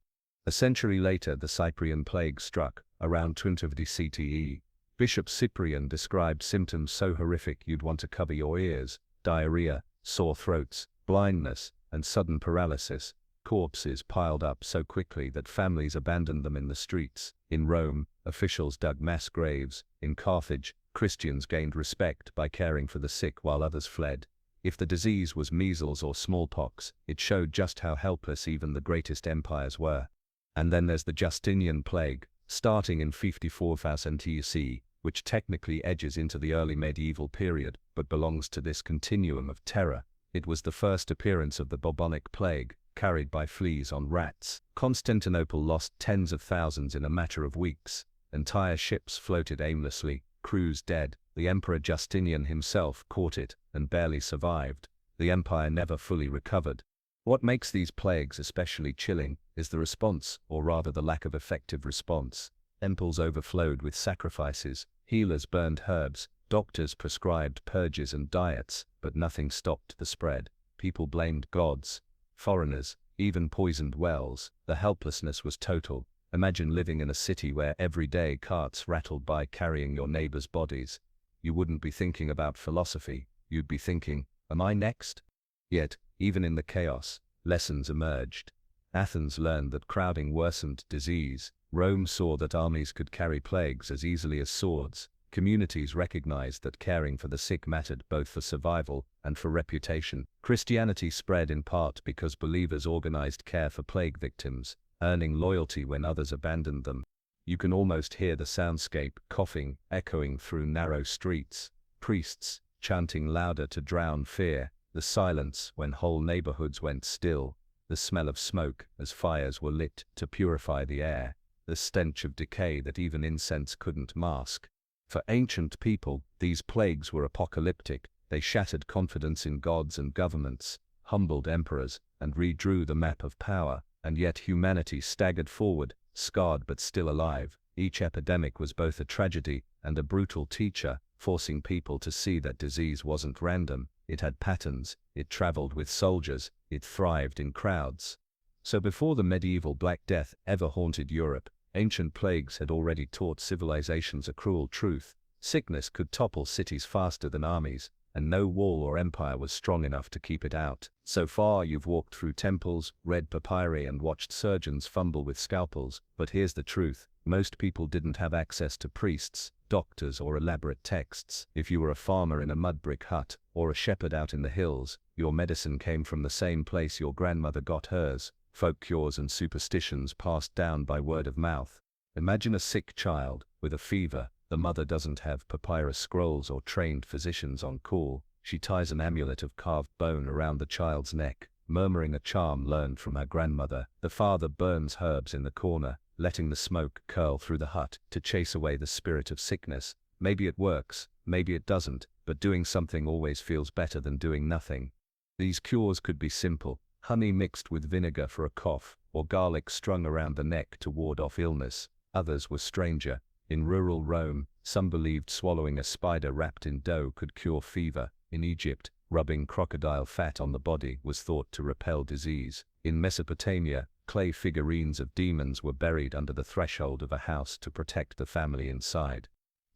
A century later, the Sapien plague struck, around 250 CTE. Bishop Cyprian described symptoms so horrific you'd want to cover your ears: diarrhea, sore throats, blindness, and sudden paralysis. Corpses piled up so quickly that families abandoned them in the streets. In Rome, officials dug mass graves. In Carthage, Christians gained respect by caring for the sick while others fled. If the disease was measles or smallpox, it showed just how helpless even the greatest empires were. And then there's the Justinian plague, starting in 54,000 TC, which technically edges into the early medieval period, but belongs to this continuum of terror. It was the first appearance of the bubonic plague, carried by fleas on rats. Constantinople lost tens of thousands in a matter of weeks. Entire ships floated aimlessly, crews dead. The Emperor Justinian himself caught it and barely survived. The empire never fully recovered. What makes these plagues especially chilling is the response, or rather the lack of effective response. Temples overflowed with sacrifices, healers burned herbs, doctors prescribed purges and diets, but nothing stopped the spread. People blamed gods, foreigners, even poisoned wells. The helplessness was total. Imagine living in a city where every day carts rattled by carrying your neighbors' bodies. You wouldn't be thinking about philosophy, you'd be thinking, am I next? Yet, even in the chaos, lessons emerged. Athens learned that crowding worsened disease. Rome saw that armies could carry plagues as easily as swords. Communities recognized that caring for the sick mattered both for survival and for reputation. Christianity spread in part because believers organized care for plague victims, earning loyalty when others abandoned them. You can almost hear the soundscape coughing echoing through narrow streets, priests chanting louder to drown fear, the silence when whole neighborhoods went still, the smell of smoke as fires were lit to purify the air, the stench of decay that even incense couldn't mask. For ancient people, these plagues were apocalyptic. They shattered confidence in gods and governments, humbled emperors, and redrew the map of power. And yet humanity staggered forward, scarred but still alive. Each epidemic was both a tragedy and a brutal teacher, forcing people to see that disease wasn't random. It had patterns, it traveled with soldiers, it thrived in crowds. So before the medieval Black Death ever haunted Europe, ancient plagues had already taught civilizations a cruel truth. Sickness could topple cities faster than armies, and no wall or empire was strong enough to keep it out. So far you've walked through temples, read papyri and watched surgeons fumble with scalpels, but here's the truth. Most people didn't have access to priests, doctors or elaborate texts. If you were a farmer in a mud brick hut, or a shepherd out in the hills, your medicine came from the same place your grandmother got hers: folk cures and superstitions passed down by word of mouth. Imagine a sick child with a fever. The mother doesn't have papyrus scrolls or trained physicians on call. She ties an amulet of carved bone around the child's neck, murmuring a charm learned from her grandmother. The father burns herbs in the corner, letting the smoke curl through the hut to chase away the spirit of sickness. Maybe it works, maybe it doesn't, but doing something always feels better than doing nothing. These cures could be simple: honey mixed with vinegar for a cough, or garlic strung around the neck to ward off illness. Others were stranger. In rural Rome, some believed swallowing a spider wrapped in dough could cure fever. In Egypt, rubbing crocodile fat on the body was thought to repel disease. In Mesopotamia, clay figurines of demons were buried under the threshold of a house to protect the family inside.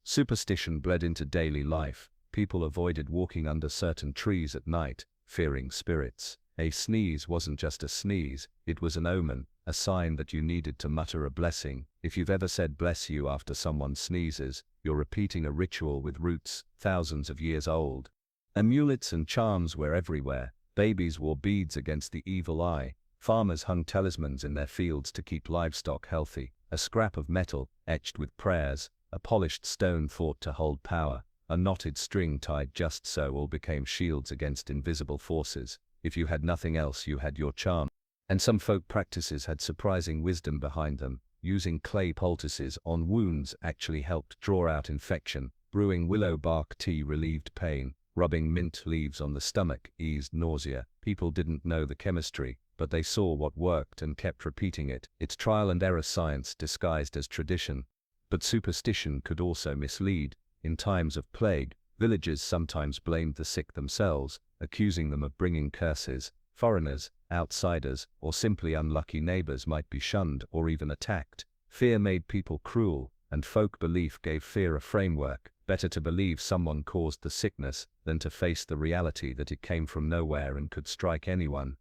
Superstition bled into daily life. People avoided walking under certain trees at night, fearing spirits. A sneeze wasn't just a sneeze, it was an omen, a sign that you needed to mutter a blessing. If you've ever said bless you after someone sneezes, you're repeating a ritual with roots thousands of years old. Amulets and charms were everywhere. Babies wore beads against the evil eye. Farmers hung talismans in their fields to keep livestock healthy. A scrap of metal, etched with prayers, a polished stone thought to hold power, a knotted string tied just so all became shields against invisible forces. If you had nothing else, you had your charm. And some folk practices had surprising wisdom behind them. Using clay poultices on wounds actually helped draw out infection. Brewing willow bark tea relieved pain. Rubbing mint leaves on the stomach eased nausea. People didn't know the chemistry, but they saw what worked and kept repeating it. It's trial and error science disguised as tradition. But superstition could also mislead. In times of plague, villagers sometimes blamed the sick themselves, accusing them of bringing curses. Foreigners, outsiders, or simply unlucky neighbors might be shunned or even attacked. Fear made people cruel, and folk belief gave fear a framework. Better to believe someone caused the sickness than to face the reality that it came from nowhere and could strike anyone.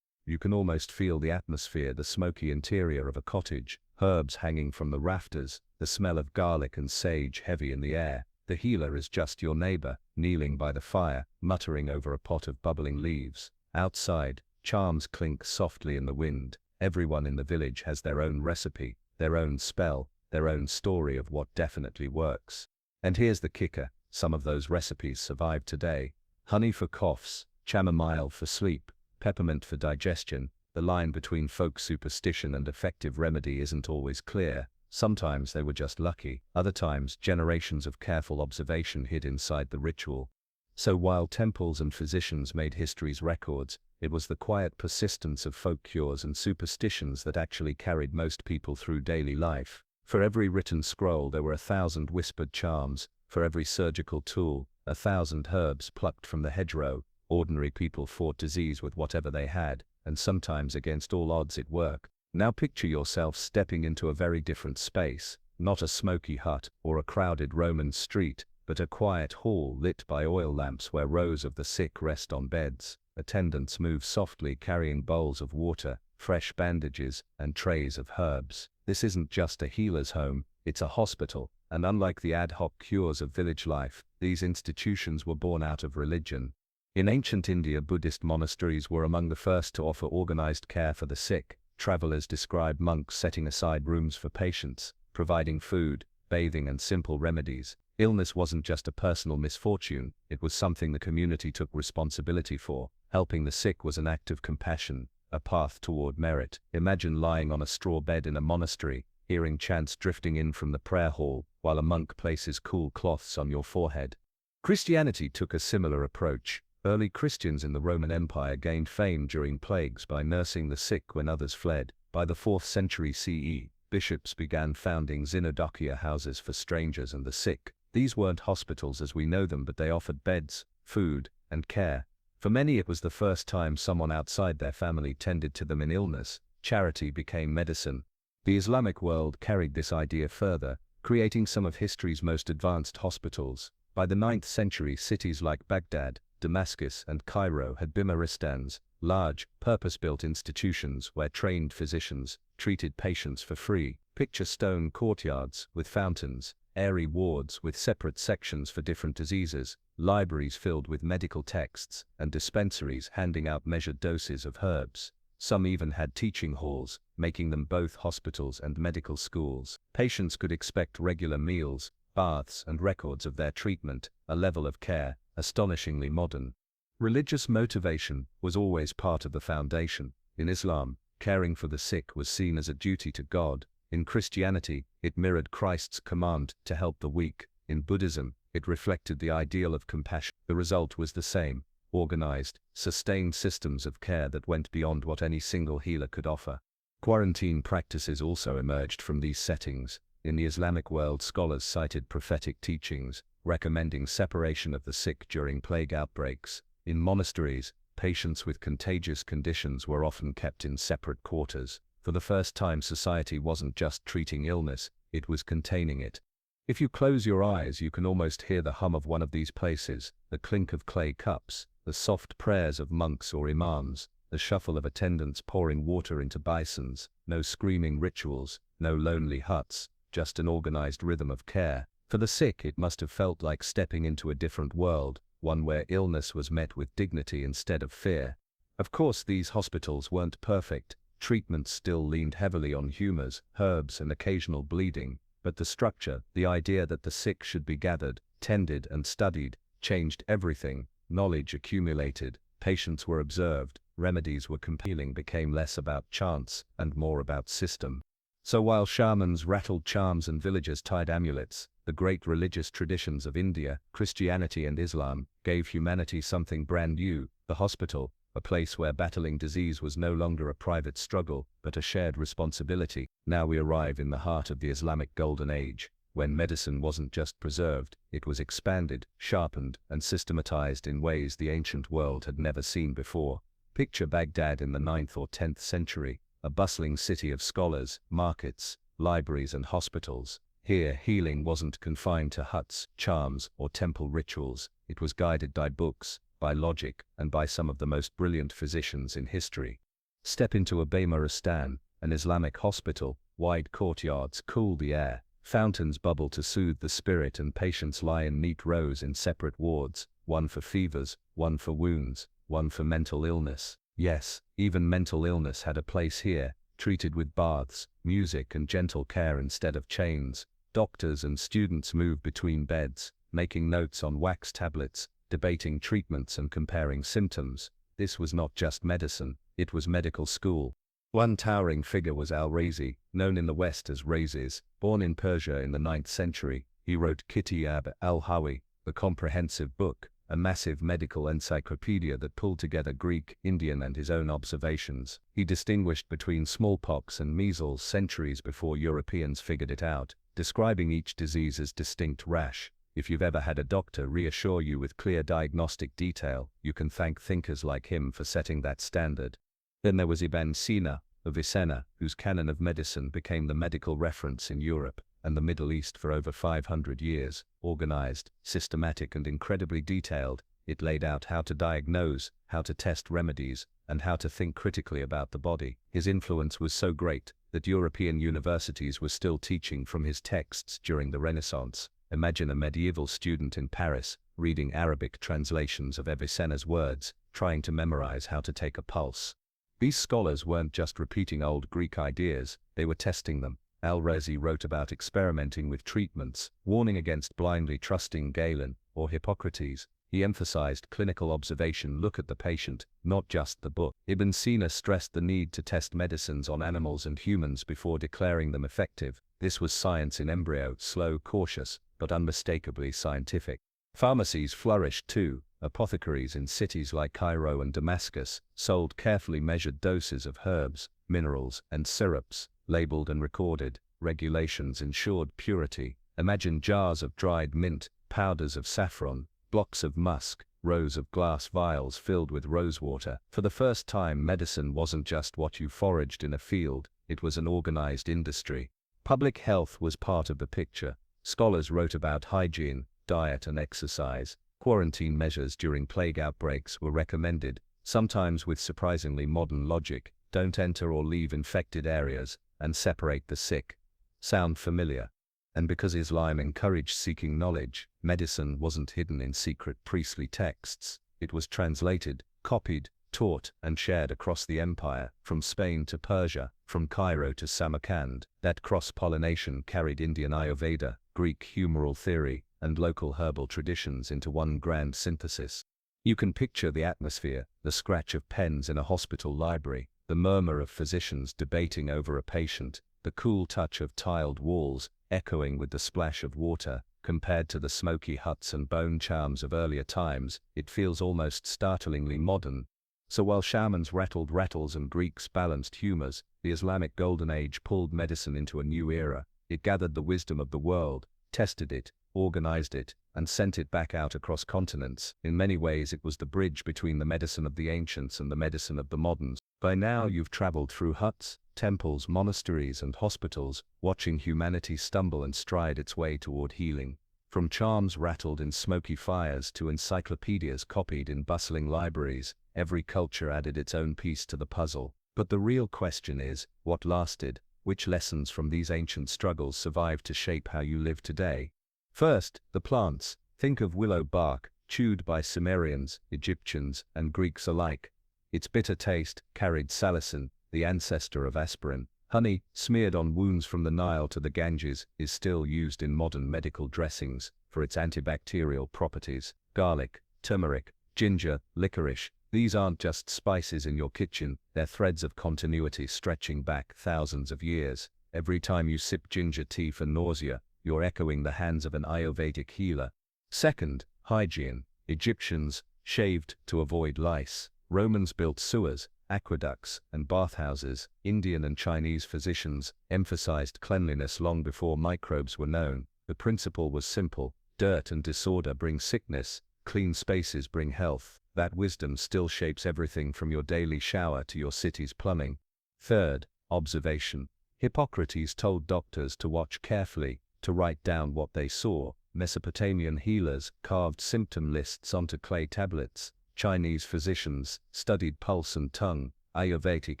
You can almost feel the atmosphere, the smoky interior of a cottage, herbs hanging from the rafters, the smell of garlic and sage heavy in the air. The healer is just your neighbor, kneeling by the fire, muttering over a pot of bubbling leaves. Outside, charms clink softly in the wind. Everyone in the village has their own recipe, their own spell, their own story of what definitely works. And here's the kicker, some of those recipes survive today. Honey for coughs, chamomile for sleep, peppermint for digestion. The line between folk superstition and effective remedy isn't always clear. Sometimes they were just lucky, other times generations of careful observation hid inside the ritual. So while temples and physicians made history's records, it was the quiet persistence of folk cures and superstitions that actually carried most people through daily life. For every written scroll there were 1,000 whispered charms, for every surgical tool, 1,000 herbs plucked from the hedgerow. Ordinary people fought disease with whatever they had, and sometimes against all odds it worked. Now picture yourself stepping into a very different space, not a smoky hut or a crowded Roman street, but a quiet hall lit by oil lamps where rows of the sick rest on beds. Attendants move softly carrying bowls of water, fresh bandages, and trays of herbs. This isn't just a healer's home, it's a hospital, and unlike the ad hoc cures of village life, these institutions were born out of religion. In ancient India, Buddhist monasteries were among the first to offer organized care for the sick. Travelers describe monks setting aside rooms for patients, providing food, bathing, and simple remedies. Illness wasn't just a personal misfortune, it was something the community took responsibility for. Helping the sick was an act of compassion, a path toward merit. Imagine lying on a straw bed in a monastery, hearing chants drifting in from the prayer hall, while a monk places cool cloths on your forehead. Christianity took a similar approach. Early Christians in the Roman Empire gained fame during plagues by nursing the sick when others fled. By the 4th century CE, bishops began founding Zynodokia houses for strangers and the sick. These weren't hospitals as we know them, but they offered beds, food, and care. For many it was the first time someone outside their family tended to them in illness. Charity became medicine. The Islamic world carried this idea further, creating some of history's most advanced hospitals. By the 9th century, cities like Baghdad, Damascus, and Cairo had bimaristans, large, purpose-built institutions where trained physicians treated patients for free. Picture stone courtyards with fountains, airy wards with separate sections for different diseases, libraries filled with medical texts, and dispensaries handing out measured doses of herbs. Some even had teaching halls, making them both hospitals and medical schools. Patients could expect regular meals, baths, and records of their treatment, a level of care astonishingly modern. Religious motivation was always part of the foundation. In Islam, caring for the sick was seen as a duty to God. In Christianity, it mirrored Christ's command to help the weak. In Buddhism, it reflected the ideal of compassion. The result was the same: organized, sustained systems of care that went beyond what any single healer could offer. Quarantine practices also emerged from these settings. In the Islamic world, scholars cited prophetic teachings, recommending separation of the sick during plague outbreaks. In monasteries, patients with contagious conditions were often kept in separate quarters. For the first time, society wasn't just treating illness, it was containing it. If you close your eyes, you can almost hear the hum of one of these places, the clink of clay cups, the soft prayers of monks or imams, the shuffle of attendants pouring water into basins. No screaming rituals, no lonely huts, just an organized rhythm of care. For the sick, it must have felt like stepping into a different world, one where illness was met with dignity instead of fear. Of course, these hospitals weren't perfect. Treatments still leaned heavily on humors, herbs, and occasional bleeding. But the structure, the idea that the sick should be gathered, tended, and studied, changed everything. Knowledge accumulated, patients were observed, remedies were compelling, became less about chance and more about system. So while shamans rattled charms and villagers tied amulets, the great religious traditions of India, Christianity and Islam, gave humanity something brand new: the hospital, a place where battling disease was no longer a private struggle, but a shared responsibility. Now we arrive in the heart of the Islamic Golden Age, when medicine wasn't just preserved, it was expanded, sharpened, and systematized in ways the ancient world had never seen before. Picture Baghdad in the 9th or 10th century, a bustling city of scholars, markets, libraries, and hospitals. Here, healing wasn't confined to huts, charms, or temple rituals. It was guided by books, by logic, and by some of the most brilliant physicians in history. Step into a Beimaristan, an Islamic hospital. Wide courtyards cool the air, fountains bubble to soothe the spirit, and patients lie in neat rows in separate wards, one for fevers, one for wounds, one for mental illness. Yes, even mental illness had a place here, treated with baths, music, and gentle care instead of chains. Doctors and students move between beds, making notes on wax tablets, debating treatments and comparing symptoms. This was not just medicine, it was medical school. One towering figure was Al-Razi, known in the West as Rhazes. Born in Persia in the 9th century, he wrote Kitab al-Hawi, the comprehensive book, a massive medical encyclopedia that pulled together Greek, Indian, and his own observations. He distinguished between smallpox and measles centuries before Europeans figured it out, describing each disease as distinct rash. If you've ever had a doctor reassure you with clear diagnostic detail, you can thank thinkers like him for setting that standard. Then there was Ibn Sina, of Avicenna, whose canon of medicine became the medical reference in Europe and the Middle East for over 500 years. Organized, systematic, and incredibly detailed, it laid out how to diagnose, how to test remedies, and how to think critically about the body. His influence was so great that European universities were still teaching from his texts during the Renaissance. Imagine a medieval student in Paris, reading Arabic translations of Avicenna's words, trying to memorize how to take a pulse. These scholars weren't just repeating old Greek ideas, they were testing them. Al-Razi wrote about experimenting with treatments, warning against blindly trusting Galen or Hippocrates. He emphasized clinical observation. Look at the patient, not just the book. Ibn Sina stressed the need to test medicines on animals and humans before declaring them effective. This was science in embryo, slow, cautious, but unmistakably scientific. Pharmacies flourished too. Apothecaries in cities like Cairo and Damascus sold carefully measured doses of herbs, minerals, and syrups, labeled and recorded. Regulations ensured purity. Imagine jars of dried mint, powders of saffron, blocks of musk, rows of glass vials filled with rosewater. For the first time, medicine wasn't just what you foraged in a field, it was an organized industry. Public health was part of the picture. Scholars wrote about hygiene, diet, and exercise. Quarantine measures during plague outbreaks were recommended, sometimes with surprisingly modern logic. Don't enter or leave infected areas, and separate the sick. Sound familiar? And because Islam encouraged seeking knowledge, medicine wasn't hidden in secret priestly texts. It was translated, copied, taught, and shared across the empire, from Spain to Persia, from Cairo to Samarkand. That cross-pollination carried Indian Ayurveda, Greek humoral theory, and local herbal traditions into one grand synthesis. You can picture the atmosphere, the scratch of pens in a hospital library, the murmur of physicians debating over a patient, the cool touch of tiled walls, echoing with the splash of water. Compared to the smoky huts and bone charms of earlier times, it feels almost startlingly modern. So while shamans rattled rattles and Greeks balanced humors, the Islamic Golden Age pulled medicine into a new era. It gathered the wisdom of the world, tested it, organized it, and sent it back out across continents. In many ways it was the bridge between the medicine of the ancients and the medicine of the moderns. By now you've traveled through huts, temples, monasteries, and hospitals, watching humanity stumble and stride its way toward healing. From charms rattled in smoky fires to encyclopedias copied in bustling libraries, every culture added its own piece to the puzzle. But the real question is, what lasted? Which lessons from these ancient struggles survive to shape how you live today? First, the plants. Think of willow bark, chewed by Sumerians, Egyptians, and Greeks alike. Its bitter taste carried salicin, the ancestor of aspirin. Honey, smeared on wounds from the Nile to the Ganges, is still used in modern medical dressings for its antibacterial properties. Garlic, turmeric, ginger, licorice. These aren't just spices in your kitchen, they're threads of continuity stretching back thousands of years. Every time you sip ginger tea for nausea, you're echoing the hands of an Ayurvedic healer. Second, hygiene. Egyptians shaved to avoid lice. Romans built sewers, aqueducts, and bathhouses. Indian and Chinese physicians emphasized cleanliness long before microbes were known. The principle was simple: dirt and disorder bring sickness, clean spaces bring health. That wisdom still shapes everything from your daily shower to your city's plumbing. Third, observation. Hippocrates told doctors to watch carefully, to write down what they saw. Mesopotamian healers carved symptom lists onto clay tablets. Chinese physicians studied pulse and tongue. Ayurvedic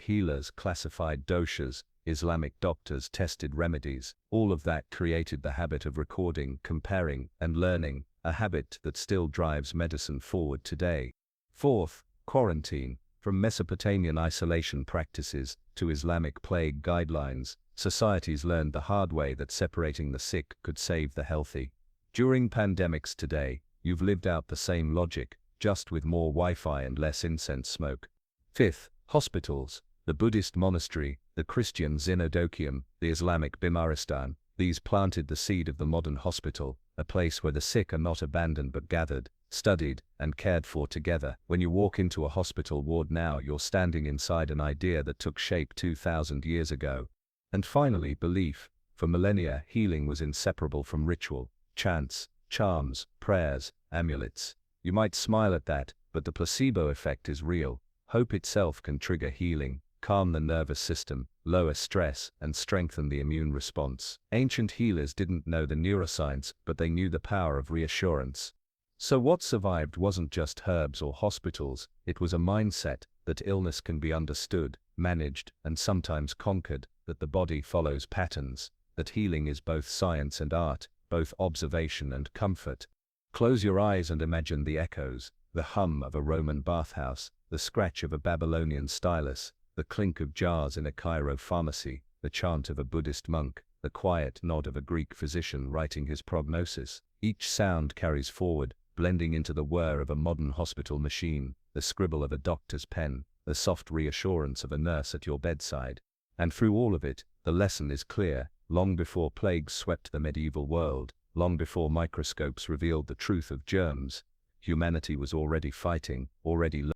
healers classified doshas. Islamic doctors tested remedies. All of that created the habit of recording, comparing, and learning, a habit that still drives medicine forward today. Fourth, quarantine. From Mesopotamian isolation practices to Islamic plague guidelines, societies learned the hard way that separating the sick could save the healthy. During pandemics today, you've lived out the same logic, just with more Wi-Fi and less incense smoke. Fifth, hospitals. The Buddhist monastery, the Christian Zynodokium, the Islamic Bimaristan, these planted the seed of the modern hospital, a place where the sick are not abandoned but gathered, studied, and cared for together. When you walk into a hospital ward now, you're standing inside an idea that took shape 2,000 years ago. And finally, belief. For millennia, healing was inseparable from ritual, chants, charms, prayers, amulets. You might smile at that, but the placebo effect is real. Hope itself can trigger healing, calm the nervous system, lower stress, and strengthen the immune response. Ancient healers didn't know the neuroscience, but they knew the power of reassurance. So what survived wasn't just herbs or hospitals, it was a mindset that illness can be understood, managed, and sometimes conquered, that the body follows patterns, that healing is both science and art, both observation and comfort. Close your eyes and imagine the echoes, the hum of a Roman bathhouse, the scratch of a Babylonian stylus, the clink of jars in a Cairo pharmacy, the chant of a Buddhist monk, the quiet nod of a Greek physician writing his prognosis. Each sound carries forward, blending into the whir of a modern hospital machine, the scribble of a doctor's pen, the soft reassurance of a nurse at your bedside. And through all of it, the lesson is clear: long before plagues swept the medieval world, long before microscopes revealed the truth of germs, humanity was already fighting, already